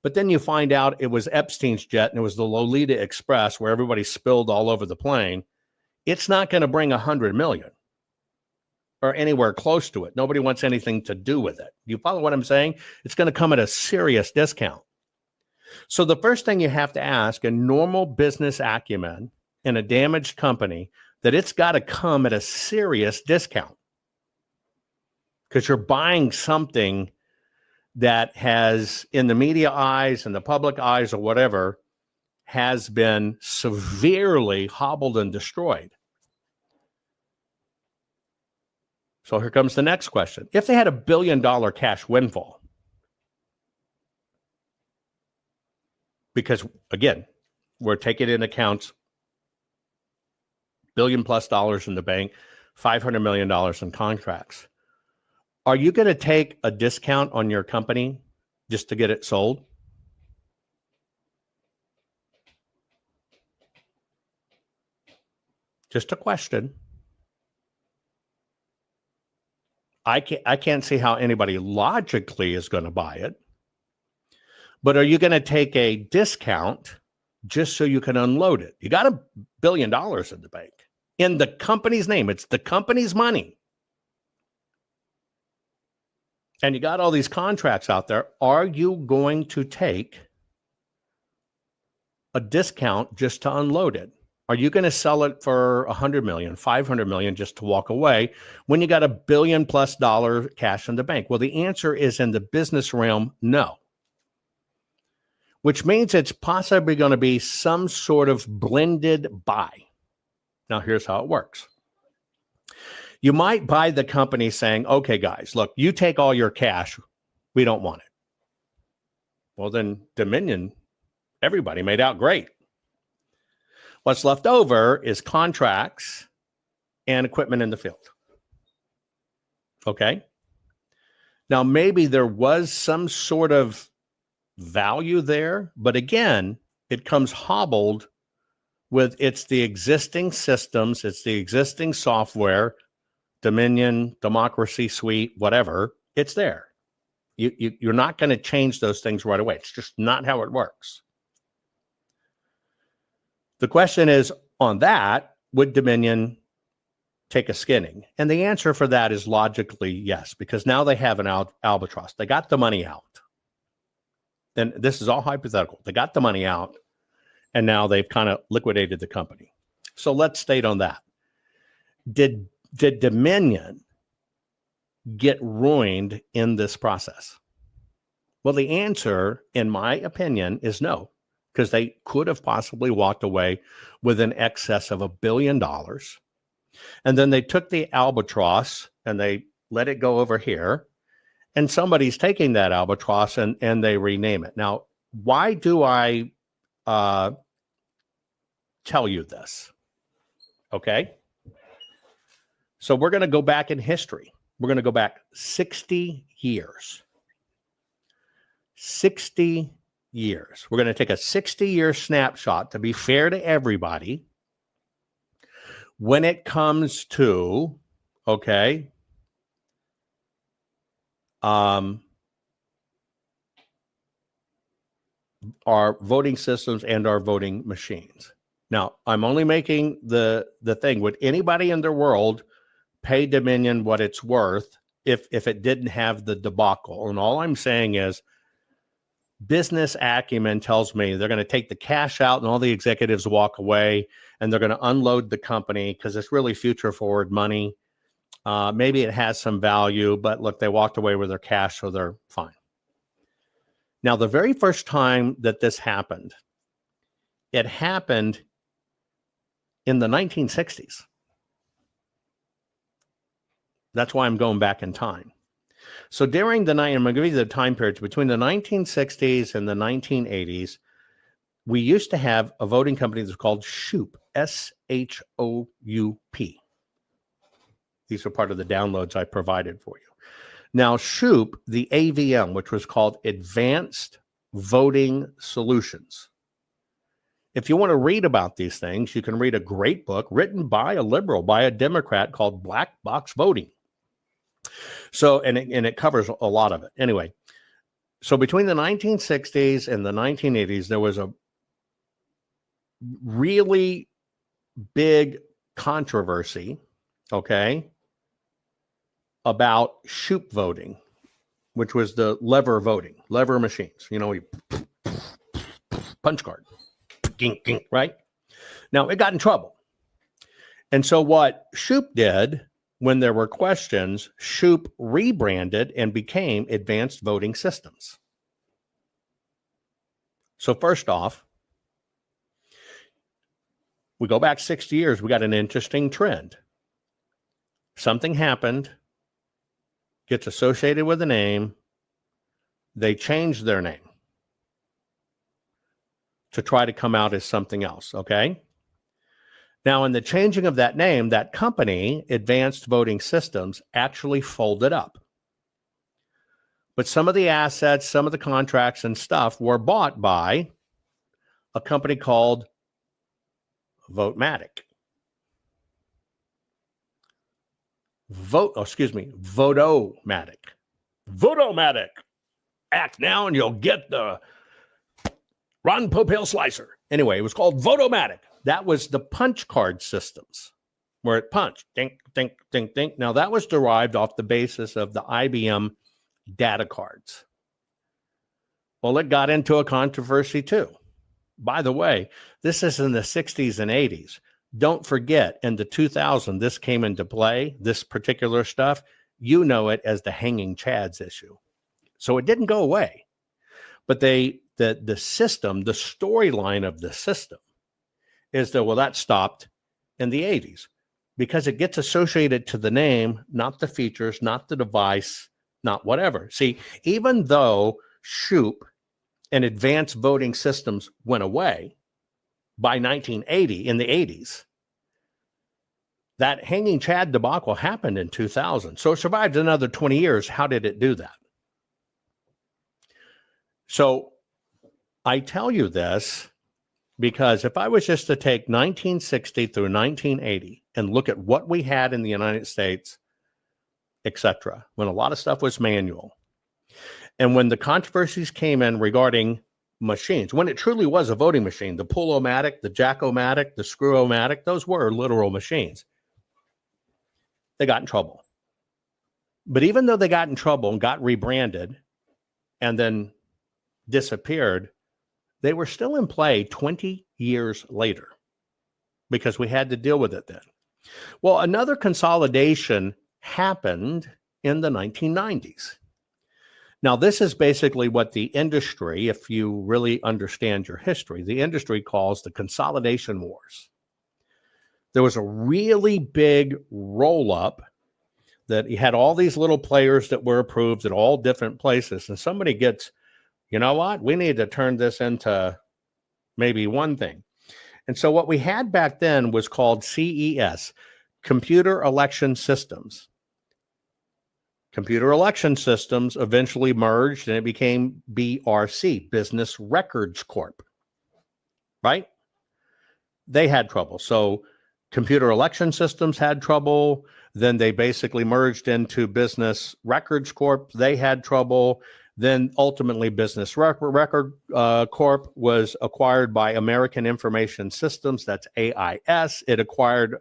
but then you find out it was Epstein's jet and it was the Lolita Express where everybody spilled all over the plane, it's not going to bring $100 million or anywhere close to it. Nobody wants anything to do with it. You follow what I'm saying? It's going to come at a serious discount. So the first thing you have to ask in normal business acumen in a damaged company, that it's got to come at a serious discount, because you're buying something that has, in the media eyes and the public eyes or whatever, has been severely hobbled and destroyed. So here comes the next question. If they had $1 billion cash windfall, because again, we're taking into account $1 billion+ in the bank, $500 million in contracts. Are you going to take a discount on your company just to get it sold? Just a question. I can't see how anybody logically is going to buy it. But are you going to take a discount just so you can unload it? You got $1 billion in the bank in the company's name. It's the company's money. And you got all these contracts out there. Are you going to take a discount just to unload it? Are you going to sell it for 100 million, 500 million just to walk away when you got $1 billion+ cash in the bank? Well, the answer is in the business realm, no. Which means it's possibly going to be some sort of blended buy. Now, here's how it works. You might buy the company saying, okay, guys, look, you take all your cash. We don't want it. Well, then Dominion, everybody made out great. What's left over is contracts and equipment in the field. Okay. Now, maybe there was some sort of value there, but again, it comes hobbled with it's the existing systems, it's the existing software, Dominion, Democracy Suite, whatever, it's there. You're not going to change those things right away. It's just not how it works. The question is, on that, would Dominion take a skinning? And the answer for that is logically yes, because now they have an albatross. They got the money out. And this is all hypothetical. They got the money out, and now they've kind of liquidated the company. So let's state on that. Did Dominion get ruined in this process? Well, the answer, in my opinion, is no. Because they could have possibly walked away with an excess of $1 billion. And then they took the albatross and they let it go over here. And somebody's taking that albatross and they rename it. Now, why do I tell you this? Okay. So we're going to go back in history. We're going to go back 60 years. 60 years. We're going to take a 60-year snapshot to be fair to everybody when it comes to, okay, our voting systems and our voting machines. Now, I'm only making the thing. Would anybody in the world pay Dominion what it's worth if it didn't have the debacle? And all I'm saying is, business acumen tells me they're going to take the cash out and all the executives walk away and they're going to unload the company because it's really future forward money. Maybe it has some value, but look, they walked away with their cash, so they're fine. Now, the very first time that this happened, it happened in the 1960s. That's why I'm going back in time. So during the night, I'm going to give you the time periods between the 1960s and the 1980s. We used to have a voting company that's called Shoup, S-H-O-U-P. These are part of the downloads I provided for you. Now, Shoup, the AVM, which was called Advanced Voting Solutions. If you want to read about these things, you can read a great book written by a liberal, by a Democrat, called Black Box Voting. So, and it covers a lot of it. Anyway, so between the 1960s and the 1980s, there was a really big controversy, okay, about Shoup voting, which was the lever voting, lever machines. You know, you punch card, right? Now, it got in trouble. And so what Shoup did, when there were questions, Shoup rebranded and became Advanced Voting Systems. So first off, we go back 60 years, we got an interesting trend. Something happened, gets associated with a name, they change their name to try to come out as something else, okay? Now, in the changing of that name, that company, Advanced Voting Systems, actually folded up. But some of the assets, some of the contracts and stuff were bought by a company called Votomatic. Votomatic. Votomatic. Act now and you'll get the Ron Popeil slicer. Anyway, it was called Votomatic. That was the punch card systems where it punched, dink, dink, dink, dink. Now, that was derived off the basis of the IBM data cards. Well, it got into a controversy too. By the way, this is in the 60s and 80s. Don't forget, in the 2000s, this came into play, this particular stuff. You know it as the hanging chads issue. So it didn't go away. But the system, the storyline of the system is that, well, that stopped in the 80s because it gets associated to the name, not the features, not the device, not whatever. See, even though SHOOP and advanced voting systems went away by 1980 in the 80s, that hanging chad debacle happened in 2000. So it survived another 20 years. How did it do that? So I tell you this because if I was just to take 1960 through 1980 and look at what we had in the United States, etc., when a lot of stuff was manual, and when the controversies came in regarding machines, when it truly was a voting machine, the pull-o-matic, the jack-o-matic, the screw-o-matic, those were literal machines. They got in trouble. But even though they got in trouble and got rebranded and then disappeared, they were still in play 20 years later because we had to deal with it then. Well, another consolidation happened in the 1990s. Now, this is basically what the industry, if you really understand your history, the industry calls the consolidation wars. There was a really big roll-up that you had all these little players that were approved at all different places, and somebody gets, you know what, we need to turn this into maybe one thing. And so what we had back then was called CES, Computer Election Systems. Computer Election Systems eventually merged and it became BRC, Business Records Corp. Right? They had trouble. So Computer Election Systems had trouble. Then they basically merged into Business Records Corp. They had trouble. Then ultimately Business Record Corp was acquired by American Information Systems. That's AIS. It acquired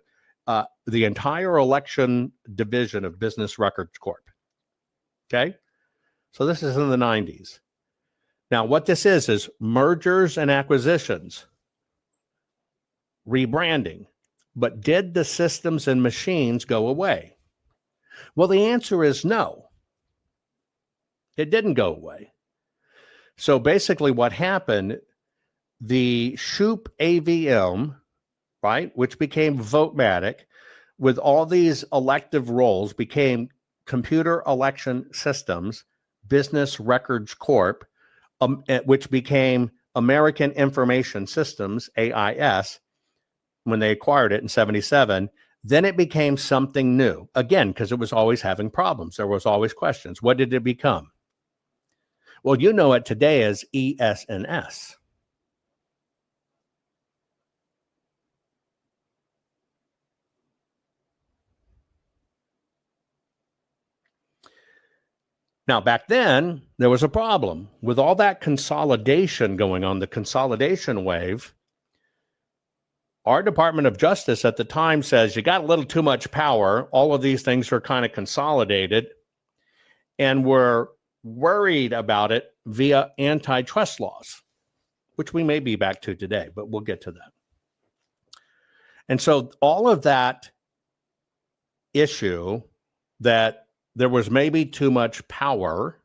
the entire election division of Business Records Corp. Okay? So this is in the 90s. Now, what this is mergers and acquisitions, rebranding. But did the systems and machines go away? Well, the answer is no. It didn't go away. So basically what happened, the SHOOP AVM, right, which became Vote-Matic, with all these elective roles, became Computer Election Systems, Business Records Corp, which became American Information Systems, AIS, when they acquired it in 77. Then it became something new. Again, because it was always having problems. There was always questions. What did it become? Well, you know it today as ES&S. Now, back then, there was a problem. With all that consolidation going on, the consolidation wave, our Department of Justice at the time says, you got a little too much power. All of these things are kind of consolidated. And we're worried about it via antitrust laws, which we may be back to today, but we'll get to that. And so all of that issue that there was maybe too much power,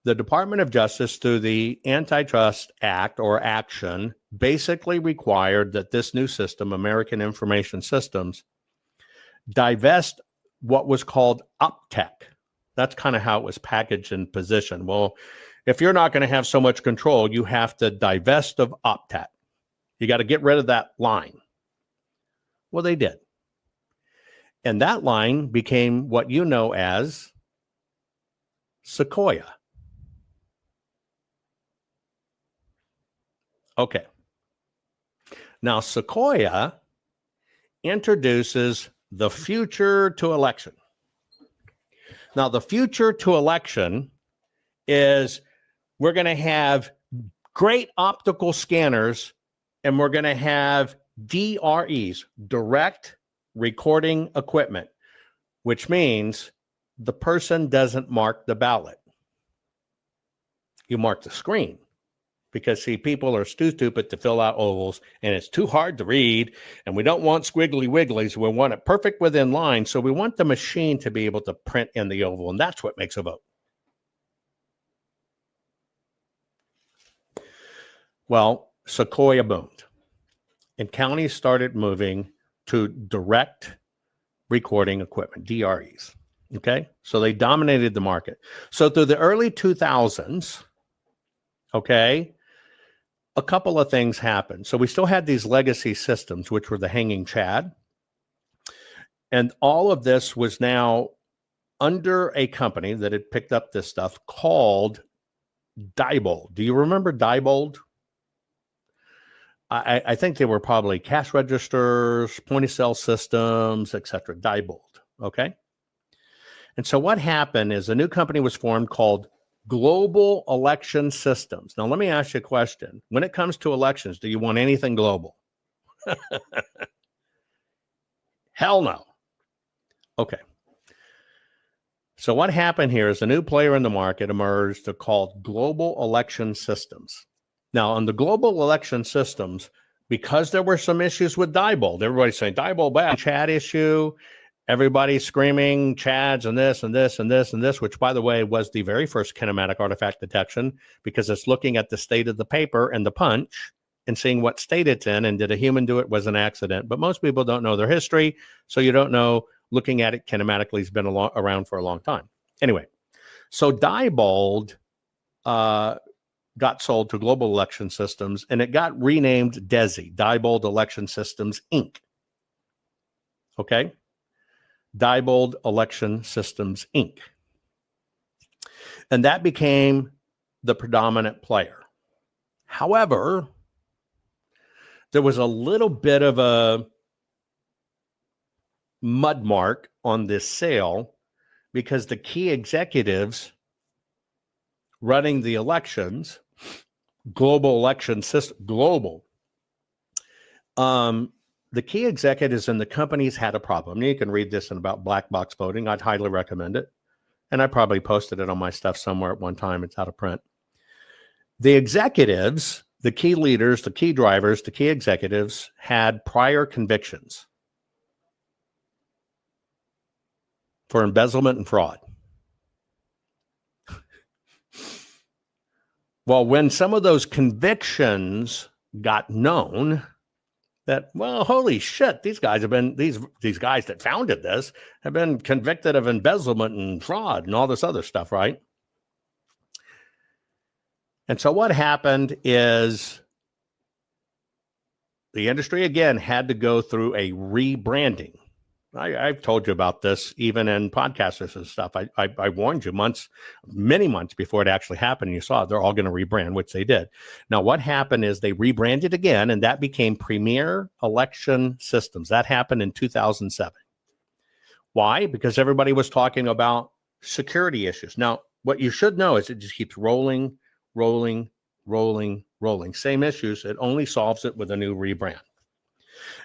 the Department of Justice, through the Antitrust Act or action, basically required that this new system, American Information Systems, divest what was called UpTech. That's kind of how it was packaged and positioned. Well, if you're not going to have so much control, you have to divest of UpTech. You got to get rid of that line. Well, they did. And that line became what you know as Sequoia. Okay. Now, Sequoia introduces the future to election. Now, the future to election is we're going to have great optical scanners and we're going to have DREs, direct recording equipment, which means the person doesn't mark the ballot. You mark the screen. Because, see, people are too stupid to fill out ovals, and it's too hard to read, and we don't want squiggly wigglies. We want it perfect within line, so we want the machine to be able to print in the oval, and that's what makes a vote. Well, Sequoia boomed, and counties started moving to direct recording equipment, DREs, okay? So they dominated the market. So through the early 2000s, okay, a couple of things happened. So we still had these legacy systems, which were the hanging chad. And all of this was now under a company that had picked up this stuff called Diebold. Do you remember Diebold? I think they were probably cash registers, point of sale systems, etc. Diebold, okay? And so what happened is a new company was formed called Global Election Systems. Now, let me ask you a question. When it comes to elections, do you want anything global? Hell no. Okay. So what happened here is a new player in the market emerged called Global Election Systems. Now, on the Global Election Systems, because there were some issues with Diebold, everybody's saying Diebold bad, Chad issue, everybody's screaming Chads and this and this and this and this, which, by the way, was the very first kinematic artifact detection, because it's looking at the state of the paper and the punch and seeing what state it's in, and did a human do it, was an accident. But most people don't know their history, so you don't know. Looking at it kinematically has been around for a long time. Anyway, so Diebold got sold to Global Election Systems, and it got renamed DESI, Diebold Election Systems, Inc. Okay? Diebold Election Systems, Inc. And that became the predominant player. However, there was a little bit of a mud mark on this sale, because the key executives running the elections, global election system, the key executives in the companies had a problem. You can read this in about black box voting. I'd highly recommend it. And I probably posted it on my stuff somewhere at one time. It's out of print. The executives, the key leaders, the key drivers, the key executives had prior convictions for embezzlement and fraud. Well, when some of those convictions got known, that, well, holy shit, these guys have been, these guys that founded this have been convicted of embezzlement and fraud and all this other stuff, right? And so what happened is the industry, again, had to go through a rebranding. I've told you about this even in podcasters and stuff. I warned you many months before it actually happened. And you saw it. They're all going to rebrand, which they did. Now, what happened is they rebranded again, and that became Premier Election Systems. That happened in 2007. Why? Because everybody was talking about security issues. Now, what you should know is it just keeps rolling. Same issues. It only solves it with a new rebrand.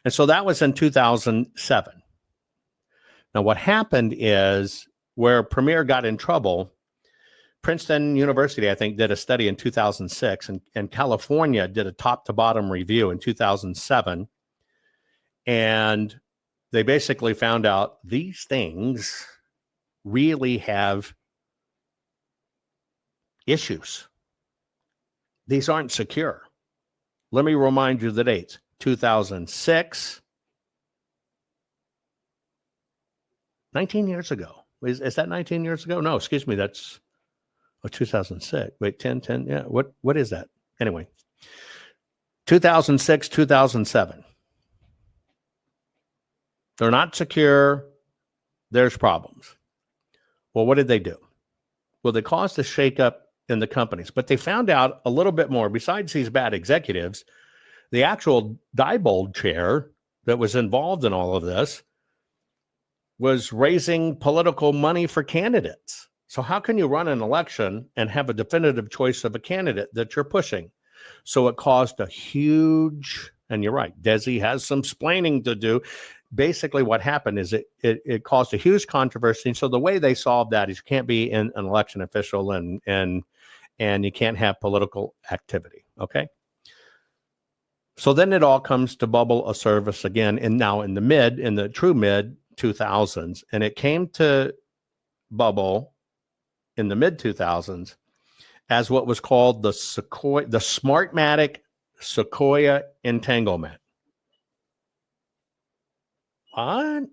And so that was in 2007. Now, what happened is where Premier got in trouble, Princeton University, I think, did a study in 2006, and California did a top-to-bottom review in 2007, and they basically found out these things really have issues. These aren't secure. Let me remind you the dates. 2006, 19 years ago. Is that 19 years ago? No, excuse me. That's 2006. Wait, 10. Yeah. What is that? Anyway, 2006, 2007. They're not secure. There's problems. Well, what did they do? Well, they caused a shakeup in the companies, but they found out a little bit more. Besides these bad executives, the actual Diebold chair that was involved in all of this was raising political money for candidates. So how can you run an election and have a definitive choice of a candidate that you're pushing? So it caused a huge, and you're right, Desi has some splaining to do. Basically what happened is it caused a huge controversy. And so the way they solved that is you can't be an election official and you can't have political activity. Okay. So then it all comes to bubble a service again, and now in the true mid 2000s, and it came to bubble in the mid 2000s as what was called the Smartmatic Sequoia entanglement. What?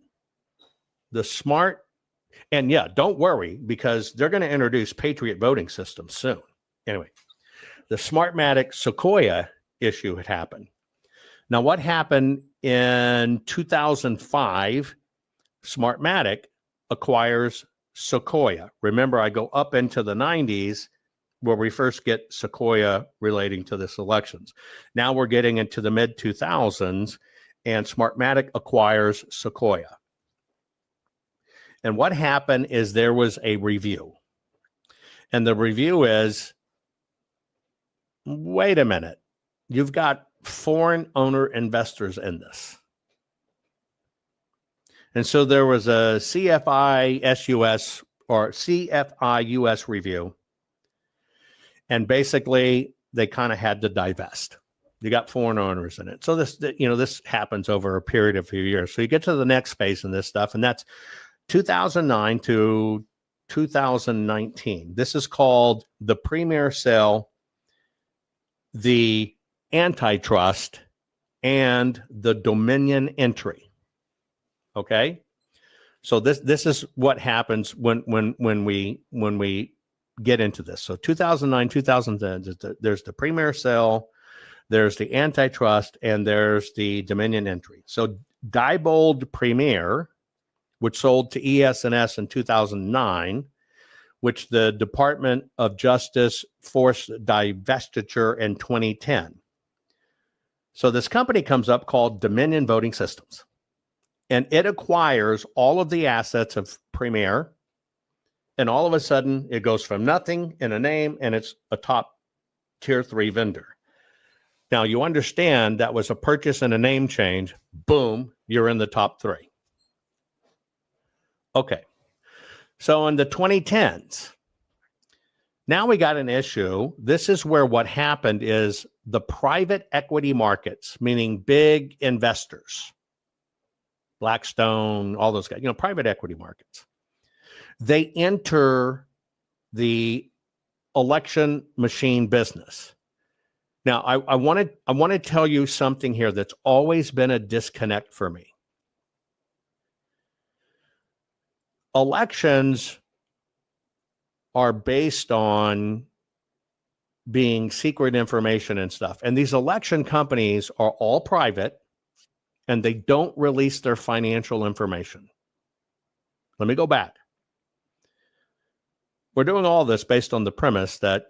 And yeah, don't worry, because they're going to introduce Patriot voting systems soon. Anyway, the Smartmatic Sequoia issue had happened. Now, what happened in 2005? Smartmatic acquires Sequoia. Remember, I go up into the 90s where we first get Sequoia relating to this elections. Now we're getting into the mid 2000s, and Smartmatic acquires Sequoia. And what happened is there was a review. And the review is, wait a minute, you've got foreign owner investors in this. And so there was a CFIUS review. And basically they kind of had to divest. You got foreign owners in it. So this happens over a period of a few years. So you get to the next phase in this stuff, and that's 2009 to 2019. This is called the Premier Sale, the Antitrust, and the Dominion Entry. Okay, so this is what happens when we get into this. So 2009, 2010, there's the Premier Sale, there's the Antitrust, and there's the Dominion Entry. So Diebold Premier, which sold to ES&S in 2009, which the Department of Justice forced divestiture in 2010. So this company comes up called Dominion Voting Systems, and it acquires all of the assets of Premier, and all of a sudden it goes from nothing in a name, and it's a top tier 3 vendor. Now you understand that was a purchase and a name change. Boom, you're in the top 3. Okay, so in the 2010s, now we got an issue. This is where what happened is the private equity markets, meaning big investors, Blackstone, all those guys, private equity markets, they enter the election machine business. Now, I want to tell you something here that's always been a disconnect for me. Elections are based on being secret information and stuff. And these election companies are all private, and they don't release their financial information. Let me go back. We're doing all this based on the premise that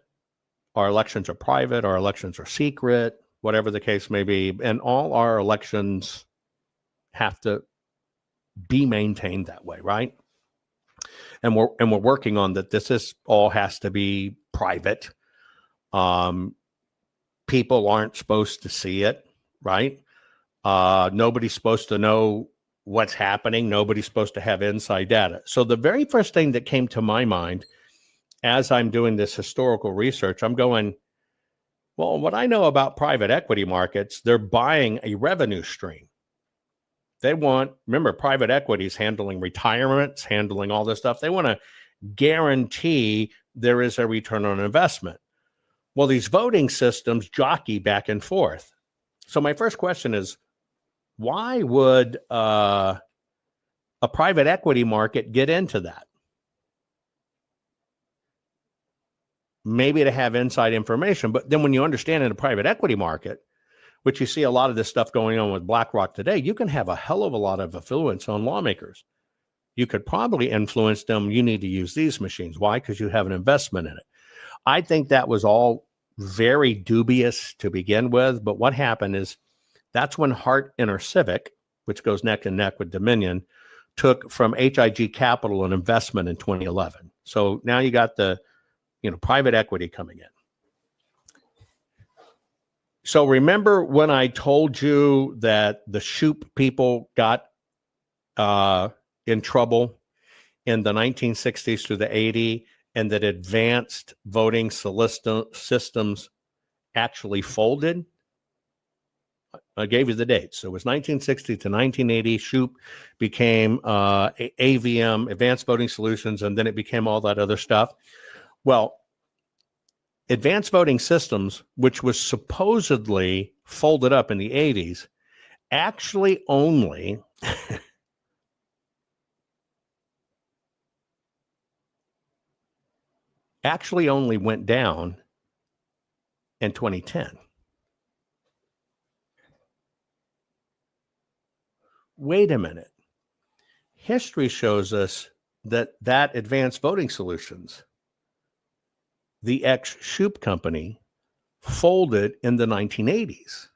our elections are private, our elections are secret, whatever the case may be, and all our elections have to be maintained that way, right? And we're working on that. This all has to be private. People aren't supposed to see it, right? Nobody's supposed to know what's happening. Nobody's supposed to have inside data. So the very first thing that came to my mind as I'm doing this historical research, I'm going, well, what I know about private equity markets, they're buying a revenue stream. Remember, private equity is handling retirements, handling all this stuff. They want to guarantee there is a return on investment. Well, these voting systems jockey back and forth. So my first question is, why would a private equity market get into that? Maybe to have inside information, but then when you understand in a private equity market, which you see a lot of this stuff going on with BlackRock today, you can have a hell of a lot of influence on lawmakers. You could probably influence them. You need to use these machines. Why? Because you have an investment in it. I think that was all very dubious to begin with. But what happened is that's when Hart InterCivic, which goes neck and neck with Dominion, took from HIG Capital an investment in 2011. So now you got the private equity coming in. So remember when I told you that the Shoup people got in trouble in the 1960s through the 80s, and that advanced voting systems actually folded. I gave you the dates. So it was 1960 to 1980. Shoup became AVM, Advanced Voting Solutions, and then it became all that other stuff. Well, Advanced Voting Systems, which was supposedly folded up in the 80s, actually only went down in 2010. Wait a minute. History shows us that Advanced Voting Solutions, the ex-Shoup company, folded in the 1980s.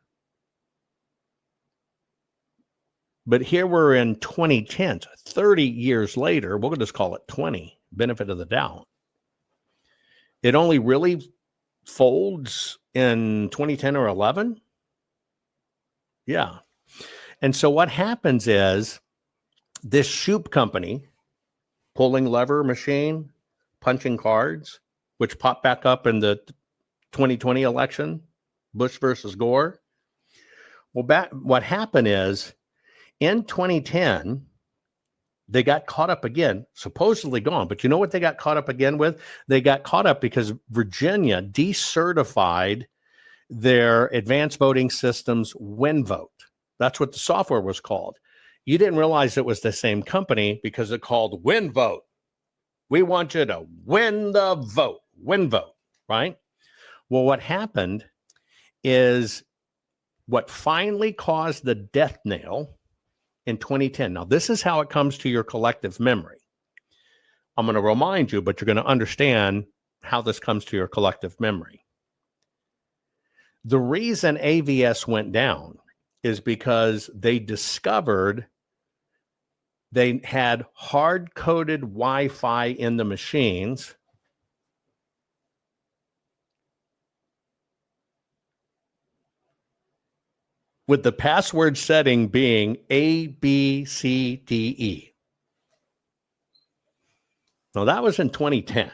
But here we're in 2010, 30 years later. We'll just call it 20, benefit of the doubt. It only really folds in 2010 or 11? Yeah. And so what happens is this Shoup company, pulling lever machine, punching cards, which popped back up in the 2020 election, Bush versus Gore. Well, what happened is in 2010, they got caught up again, supposedly gone. But you know what they got caught up again with? They got caught up because Virginia decertified their Advanced Voting Systems WinVote. That's what the software was called. You didn't realize it was the same company because it called WinVote. We want you to win the vote. WinVote, right? Well, what happened is what finally caused the death knell in 2010. Now, this is how it comes to your collective memory. I'm going to remind you, but you're going to understand how this comes to your collective memory. The reason AVS went down is because they discovered they had hard-coded Wi-Fi in the machines with the password setting being ABCDE. Now, that was in 2010.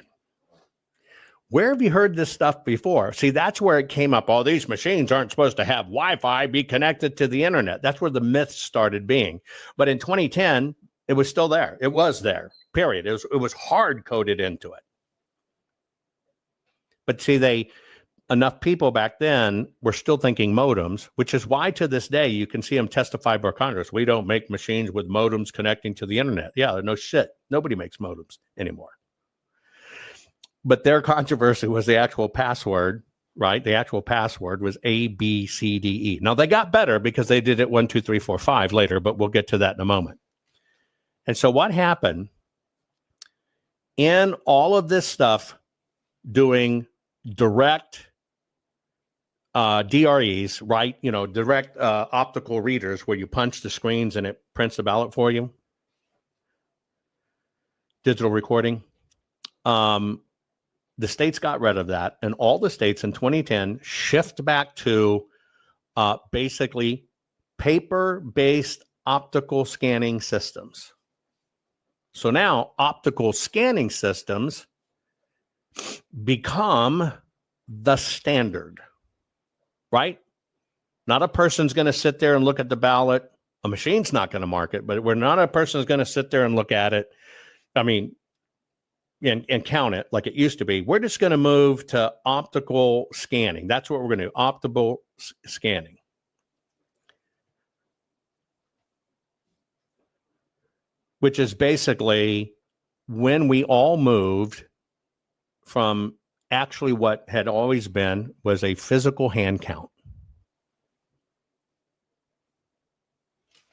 Where have you heard this stuff before? See, that's where it came up. All these machines aren't supposed to have Wi-Fi, be connected to the internet. That's where the myths started being. But in 2010, it was still there. It was there, period. It was hard-coded into it. But see, enough people back then were still thinking modems, which is why to this day you can see them testify before Congress. We don't make machines with modems connecting to the internet. Yeah, no shit. Nobody makes modems anymore. But their controversy was the actual password, right? The actual password was ABCDE. Now, they got better because they did it 1, 2, 3, 4, 5 later, but we'll get to that in a moment. And so what happened in all of this stuff doing direct DREs, right? You know, direct optical readers where you punch the screens and it prints the ballot for you. Digital recording. The states got rid of that, and all the states in 2010 shift back to basically paper-based optical scanning systems. So now optical scanning systems become the standard, right? Not a person's going to sit there and look at the ballot. A machine's not going to mark it, but we're not a person's going to sit there and look at it. I mean, and count it like it used to be. We're just going to move to optical scanning. That's what we're going to do, optical scanning. Which is basically when we all moved from actually what had always been was a physical hand count.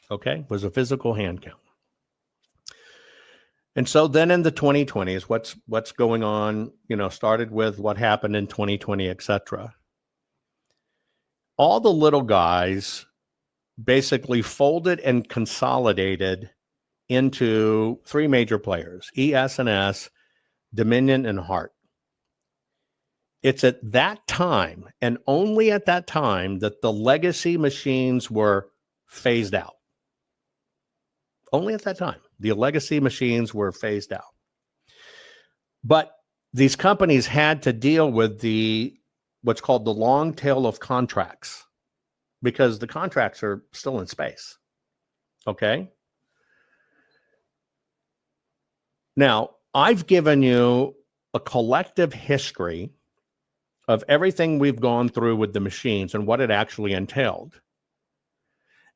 Okay, was a physical hand count. And so then in the 2020s, what's going on, you know, started with what happened in 2020, et cetera. All the little guys basically folded and consolidated into three major players, ES&S, Dominion, and Hart. It's at that time, and only at that time, that the legacy machines were phased out. Only at that time. The legacy machines were phased out. But these companies had to deal with the what's called the long tail of contracts, because the contracts are still in space. Okay. Now, I've given you a collective history of everything we've gone through with the machines and what it actually entailed.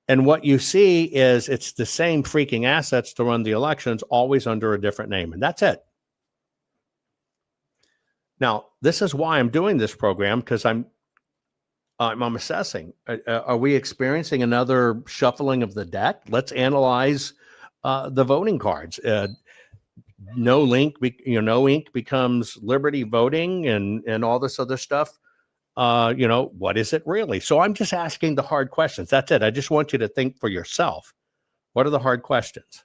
And what you see is it's the same freaking assets to run the elections, always under a different name. And that's it. Now, this is why I'm doing this program, because I'm assessing. Are we experiencing another shuffling of the deck? Let's analyze the voting cards. No ink becomes liberty voting and all this other stuff. What is it really? So I'm just asking the hard questions. That's it. I just want you to think for yourself. What are the hard questions?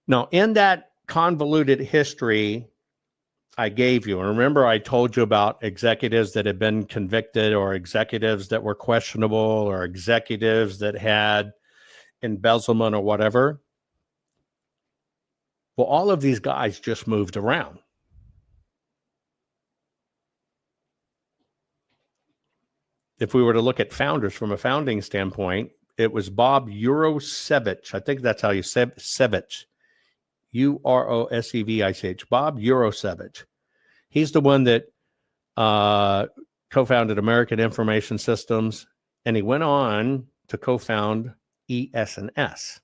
Now, in that convoluted history I gave you, and remember I told you about executives that had been convicted, or executives that were questionable, or executives that had embezzlement or whatever. Well, all of these guys just moved around. If we were to look at founders from a founding standpoint, it was Bob Urosevich. I think that's how you say Sevich. Urosevich. Bob Urosevich. He's the one that co-founded American Information Systems, and he went on to co-found ES&S.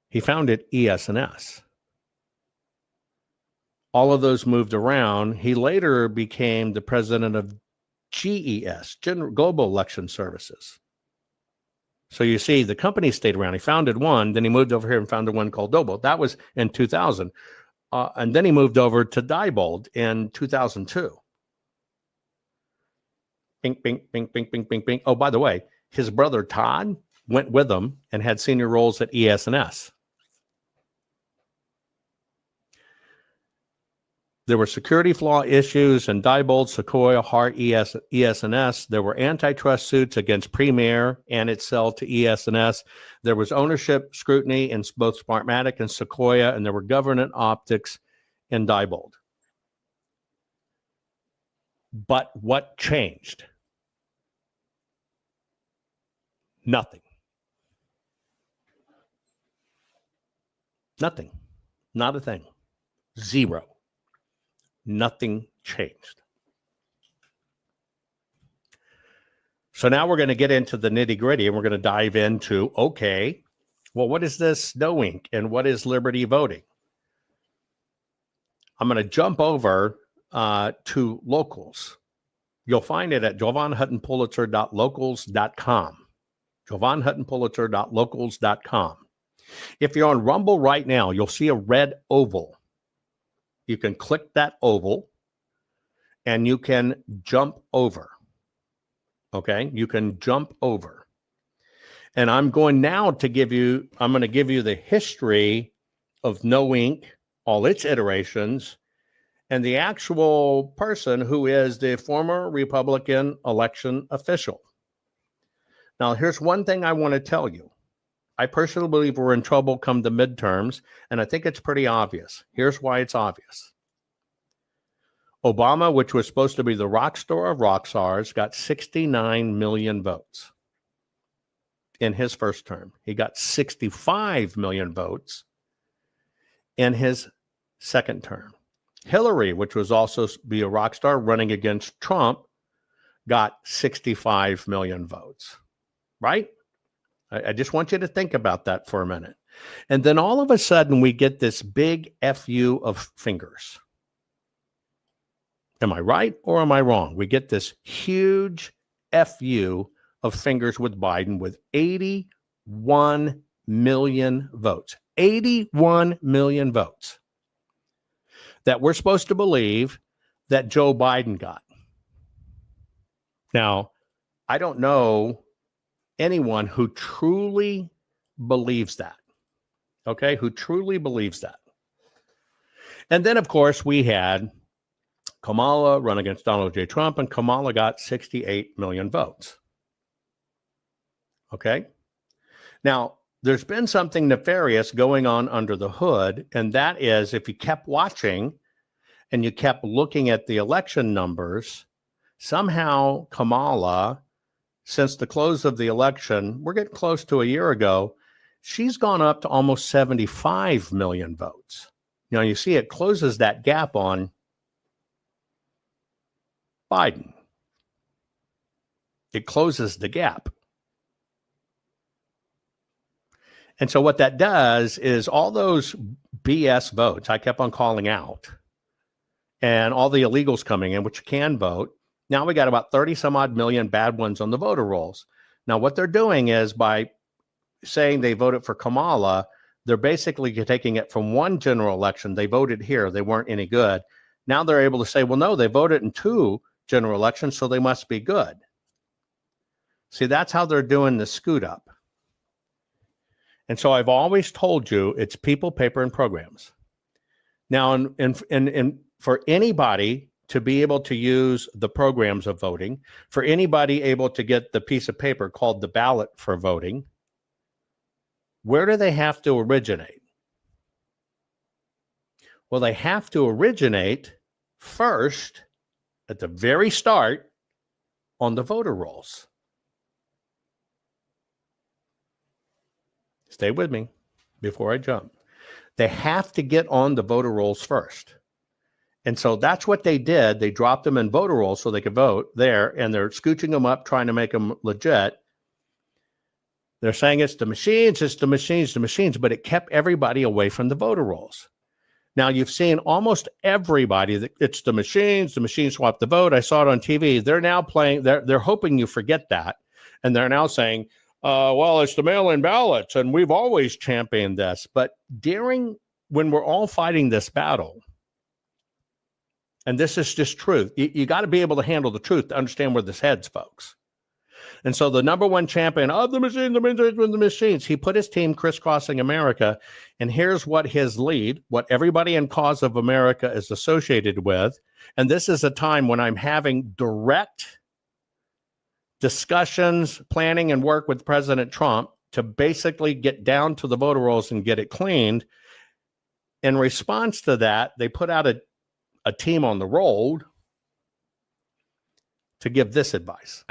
He founded ES&S. All of those moved around. He later became the president of GES, Global Election Services. So you see, the company stayed around. He founded one, then he moved over here and founded one called Doble. That was in 2000. And then he moved over to Diebold in 2002. Bing, bing, bing, bing, bing, bing, bing. Oh, by the way, his brother Todd went with him and had senior roles at ES&S. There were security flaw issues in Diebold, Sequoia, Hart, ES&S. There were antitrust suits against Premier and its sell to ES&S. There was ownership scrutiny in both Smartmatic and Sequoia, and there were governance optics in Diebold. But what changed? Nothing. Nothing. Not a thing. Zero. Nothing changed. So now we're going to get into the nitty gritty, and we're going to dive into, okay, well, what is this no ink and what is liberty voting? I'm going to jump over to locals. You'll find it at JovanHuttonPulitzer.locals.com. JovanHuttonPulitzer.locals.com. If you're on Rumble right now, you'll see a red oval. You can click that oval and you can jump over. Okay, you can jump over. And I'm going now to give you the history of no ink, all its iterations, and the actual person who is the former Republican election official. Now, here's one thing I want to tell you. I personally believe we're in trouble come the midterms, and I think it's pretty obvious. Here's why it's obvious. Obama, which was supposed to be the rock star of rock stars, got 69 million votes in his first term. He got 65 million votes in his second term. Hillary, which was also to be a rock star running against Trump, got 65 million votes, right? I just want you to think about that for a minute. And then all of a sudden, we get this big FU of fingers. Am I right or am I wrong? We get this huge FU of fingers with Biden with 81 million votes. 81 million votes that we're supposed to believe that Joe Biden got. Now, I don't know anyone who truly believes that. Okay, who truly believes that. And then, of course, we had Kamala run against Donald J. Trump, and Kamala got 68 million votes. Okay? Now, there's been something nefarious going on under the hood, and that is, if you kept watching and you kept looking at the election numbers, somehow Kamala, since the close of the election, we're getting close to a year ago, she's gone up to almost 75 million votes. Now, you see it closes that gap on Biden. It closes the gap. And so what that does is all those BS votes I kept on calling out and all the illegals coming in, which can vote, now we got about 30 some odd million bad ones on the voter rolls. Now, what they're doing is by saying they voted for Kamala, they're basically taking it from one general election. They voted here. They weren't any good. Now they're able to say, well, no, they voted in 2 general elections, so they must be good. See, that's how they're doing the scoot up. And so I've always told you it's people, paper, and programs. Now, and for anybody to be able to use the programs of voting, for anybody able to get the piece of paper called the ballot for voting, where do they have to originate? Well, they have to originate first at the very start on the voter rolls. Stay with me before I jump. They have to get on the voter rolls first. And so that's what they did. They dropped them in voter rolls so they could vote there, and they're scooching them up, trying to make them legit. They're saying it's the machines, but it kept everybody away from the voter rolls. Now, you've seen almost everybody that it's the machines swap the vote. I saw it on TV. They're now playing, they're hoping you forget that. And they're now saying, well, it's the mail-in ballots, and we've always championed this. But when we're all fighting this battle, and this is just truth, you got to be able to handle the truth to understand where this heads, folks. And so the number one champion of the machines, he put his team crisscrossing America. And here's what his lead, what everybody in Cause of America is associated with. And this is a time when I'm having direct discussions, planning, and work with President Trump to basically get down to the voter rolls and get it cleaned. In response to that, they put out a team on the road to give this advice.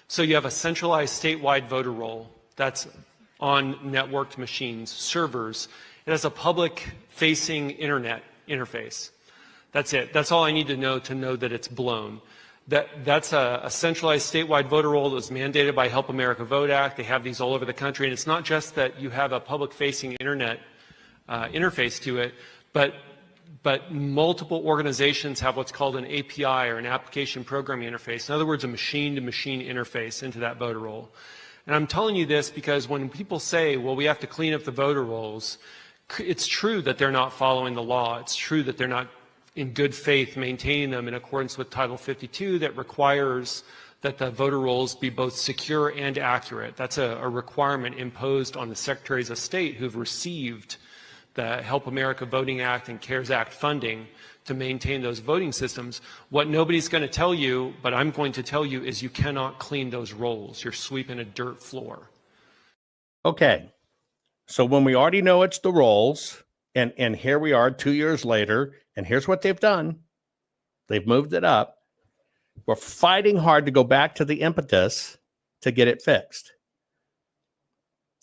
So you have a centralized statewide voter roll that's on networked machines, servers. It has a public-facing internet interface. That's it. That's all I need to know that it's blown. That's a centralized statewide voter roll that was mandated by Help America Vote Act. They have these all over the country. And it's not just that you have a public-facing internet interface to it, but multiple organizations have what's called an API, or an application programming interface. In other words, a machine-to-machine interface into that voter roll. And I'm telling you this because when people say, well, we have to clean up the voter rolls, it's true that they're not following the law. It's true that they're not in good faith maintaining them in accordance with Title 52 that requires that the voter rolls be both secure and accurate. That's a requirement imposed on the secretaries of state who've received the Help America Voting Act and CARES Act funding to maintain those voting systems. What nobody's going to tell you, but I'm going to tell you, is you cannot clean those rolls. You're sweeping a dirt floor. Okay. So when we already know it's the rolls, and here we are 2 years later, and here's what they've done. They've moved it up. We're fighting hard to go back to the impetus to get it fixed.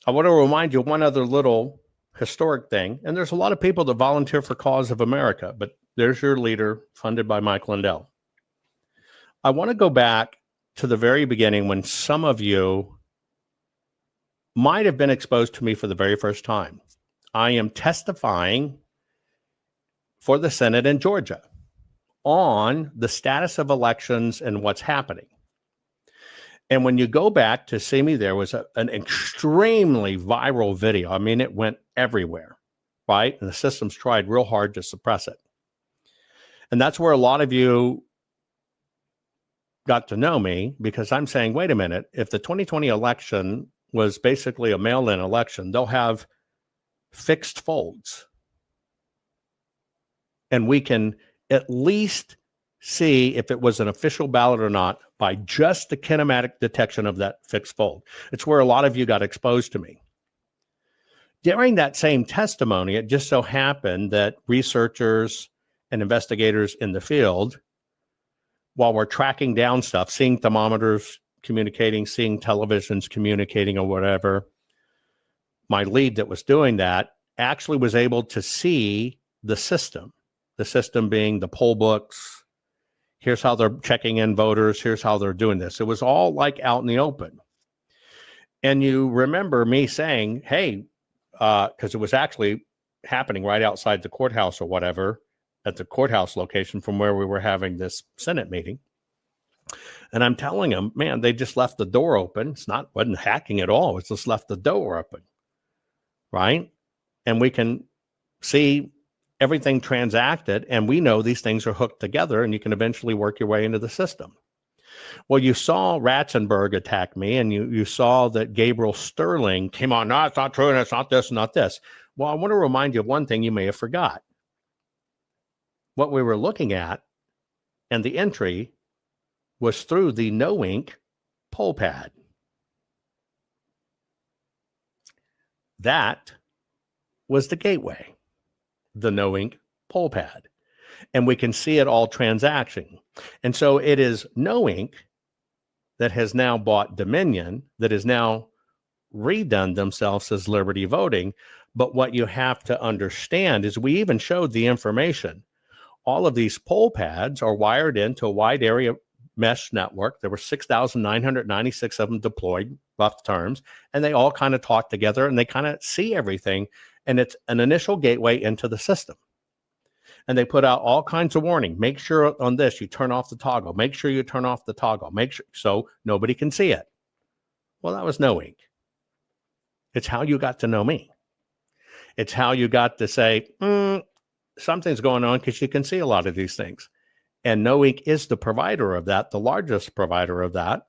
I want to remind you one other little historic thing, and there's a lot of people that volunteer for Cause of America, but there's your leader, funded by Mike Lindell. I want to go back to the very beginning when some of you might have been exposed to me for the very first time. I am testifying for the Senate in Georgia on the status of elections and what's happening. And when you go back to see me, there was an extremely viral video. I mean, it went everywhere, right? And the systems tried real hard to suppress it. And that's where a lot of you got to know me, because I'm saying, wait a minute, if the 2020 election was basically a mail-in election, they'll have fixed folds. And we can at least see if it was an official ballot or not by just the kinematic detection of that fixed fold. It's where a lot of you got exposed to me. During that same testimony, it just so happened that researchers and investigators in the field while we're tracking down stuff, seeing thermometers communicating, seeing televisions communicating or whatever. My lead that was doing that actually was able to see the system being the poll books. Here's how they're checking in voters. Here's how they're doing this. It was all like out in the open. And you remember me saying, hey, because it was actually happening right outside the courthouse or whatever, at the courthouse location from where we were having this Senate meeting. And I'm telling them, man, they just left the door open. Wasn't hacking at all. It's just left the door open. Right? And we can see everything transacted, and we know these things are hooked together, and you can eventually work your way into the system. Well, you saw Ratzenberg attack me, and you saw that Gabriel Sterling came on, no, it's not true, and it's not this, not this. Well, I want to remind you of one thing you may have forgot. What we were looking at, and the entry, was through the No Ink poll pad. That was the gateway, the No Ink poll pad. And we can see it all transacting. And so it is No Ink that has now bought Dominion, that has now redone themselves as Liberty Voting. But what you have to understand is we even showed the information. All of these poll pads are wired into a wide area mesh network. There were 6,996 of them deployed, rough terms, and they all kind of talk together and they kind of see everything. And it's an initial gateway into the system. And they put out all kinds of warning. Make sure on this, you turn off the toggle. Make sure you turn off the toggle. Make sure so nobody can see it. Well, that was No Ink. It's how you got to know me. It's how you got to say, something's going on because you can see a lot of these things. And No Ink is the provider of that, the largest provider of that.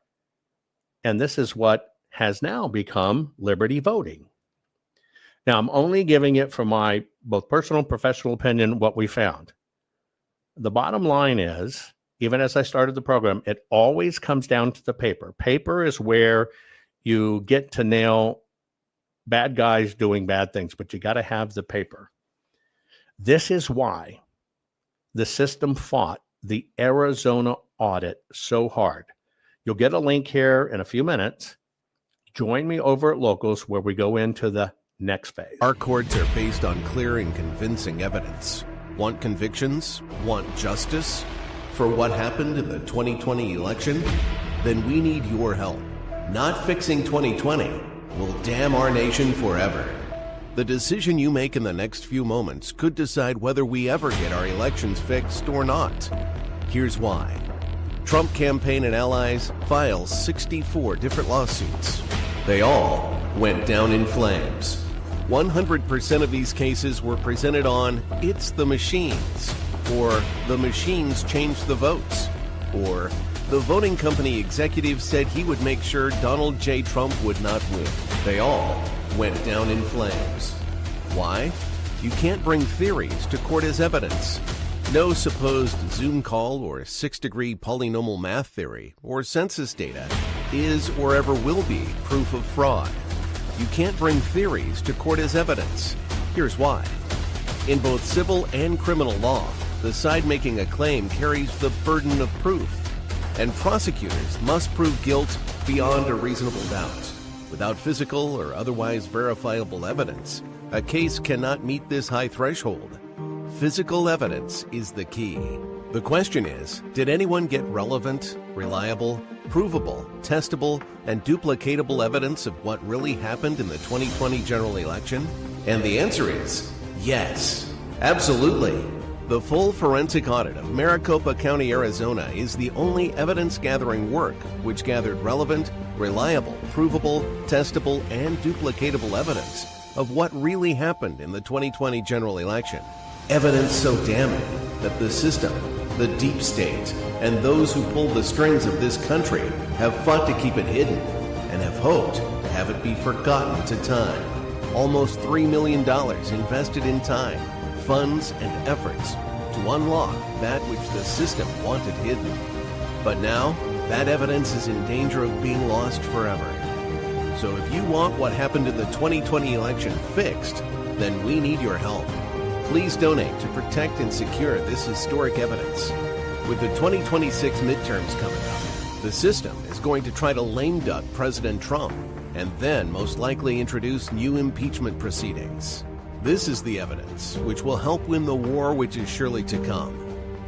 And this is what has now become Liberty Voting. Now, I'm only giving it from my both personal and professional opinion what we found. The bottom line is, even as I started the program, it always comes down to the paper. Paper is where you get to nail bad guys doing bad things, but you got to have the paper. This is why the system fought the Arizona audit so hard. You'll get a link here in a few minutes. Join me over at Locals where we go into the next phase. Our courts are based on clear and convincing evidence. Want convictions? Want justice? For what happened in the 2020 election? Then we need your help. Not fixing 2020 will damn our nation forever. The decision you make in the next few moments could decide whether we ever get our elections fixed or not. Here's why. Trump campaign and allies file 64 different lawsuits. They all went down in flames. 100% of these cases were presented on It's the Machines, or The Machines Changed the Votes, or The Voting Company executive said he would make sure Donald J. Trump would not win. They all went down in flames. Why? You can't bring theories to court as evidence. No supposed Zoom call or six-degree polynomial math theory or census data is or ever will be proof of fraud. You can't bring theories to court as evidence. Here's why. In both civil and criminal law, the side making a claim carries the burden of proof, and prosecutors must prove guilt beyond a reasonable doubt. Without physical or otherwise verifiable evidence, a case cannot meet this high threshold. Physical evidence is the key. The question is, did anyone get relevant, reliable, provable, testable, and duplicatable evidence of what really happened in the 2020 general election? And the answer is yes, absolutely. The full forensic audit of Maricopa County, Arizona is the only evidence-gathering work which gathered relevant, reliable, provable, testable, and duplicatable evidence of what really happened in the 2020 general election. Evidence so damning that the system, the deep state, and those who pulled the strings of this country have fought to keep it hidden and have hoped to have it be forgotten to time. Almost $3 million invested in time, funds, and efforts to unlock that which the system wanted hidden. But now, that evidence is in danger of being lost forever. So if you want what happened in the 2020 election fixed, then we need your help. please donate to protect and secure this historic evidence. With the 2026 midterms coming up, the system is going to try to lame duck President Trump and then most likely introduce new impeachment proceedings. This is the evidence which will help win the war which is surely to come.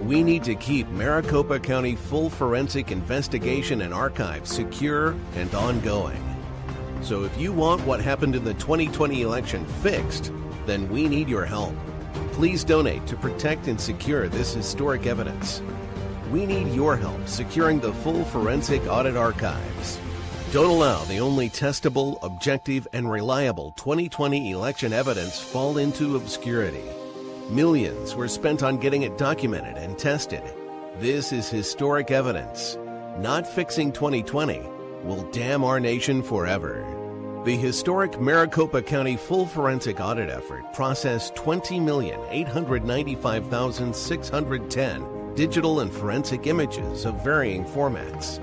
We need to keep Maricopa County full forensic investigation and archive secure and ongoing. So if you want what happened in the 2020 election fixed, then we need your help. Please donate to protect and secure this historic evidence. We need your help securing the full forensic audit archives. Don't allow the only testable, objective, and reliable 2020 election evidence fall into obscurity. Millions were spent on getting it documented and tested. This is historic evidence. Not fixing 2020 will damn our nation forever. The historic Maricopa County full forensic audit effort processed 20,895,610 digital and forensic images of varying formats,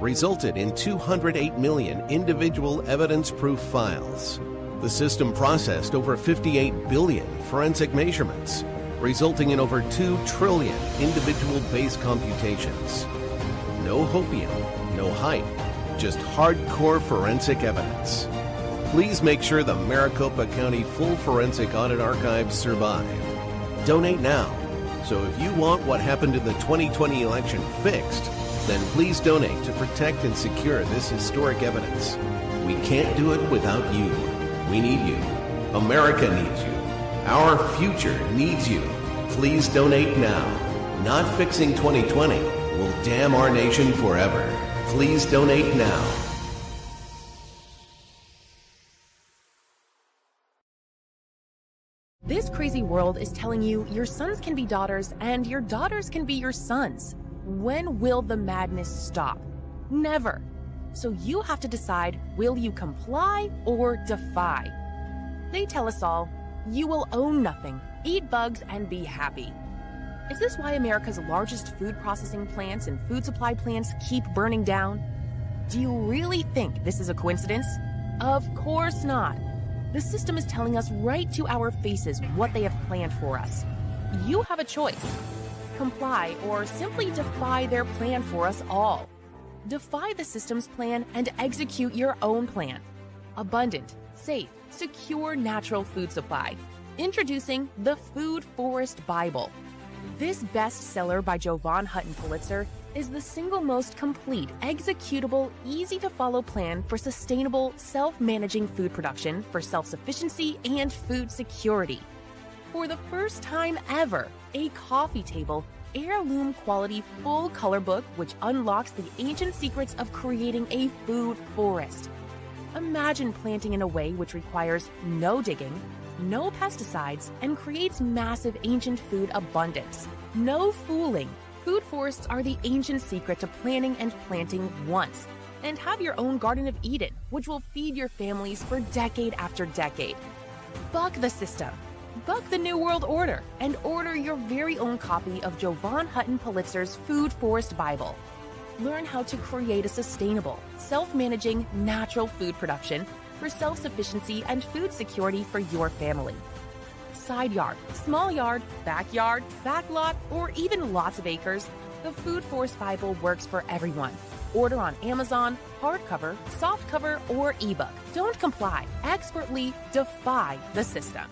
resulted in 208 million individual evidence-proof files. The system processed over 58 billion forensic measurements, resulting in over 2 trillion individual base computations. No hopium, no hype, just hardcore forensic evidence. Please make sure the Maricopa County full forensic audit archives survive. Donate now. So if you want what happened in the 2020 election fixed, then please donate to protect and secure this historic evidence. We can't do it without you. We need you. America needs you. Our future needs you. Please donate now. Not fixing 2020 will damn our nation forever. Please donate now. This crazy world is telling you your sons can be daughters and your daughters can be your sons. When will the madness stop? Never. So you have to decide, will you comply or defy? They tell us all, you will own nothing, eat bugs, and be happy. Is this why America's largest food processing plants and food supply plants keep burning down? Do you really think this is a coincidence? Of course not. The system is telling us right to our faces what they have planned for us. You have a choice. Comply or simply defy their plan for us all. Defy the system's plan and execute your own plan. Abundant, safe, secure natural food supply. Introducing the Food Forest Bible. This bestseller by JovanHuttonPulitzer is the single most complete, executable, easy-to-follow plan for sustainable, self-managing food production for self-sufficiency and food security. For the first time ever, a coffee table, heirloom quality full color book which unlocks the ancient secrets of creating a food forest. Imagine planting in a way which requires no digging, no pesticides, and creates massive ancient food abundance. No fooling. Food forests are the ancient secret to planning and planting once. And have your own Garden of Eden, which will feed your families for decade after decade. Buck the system. Buck the New World Order and order your very own copy of Jovan Hutton Pulitzer's Food Forest Bible. Learn how to create a sustainable, self-managing, natural food production for self-sufficiency and food security for your family. Side yard, small yard, backyard, backlot, or even lots of acres, the Food Forest Bible works for everyone. Order on Amazon, hardcover, softcover, or ebook. Don't comply. Expertly defy the system.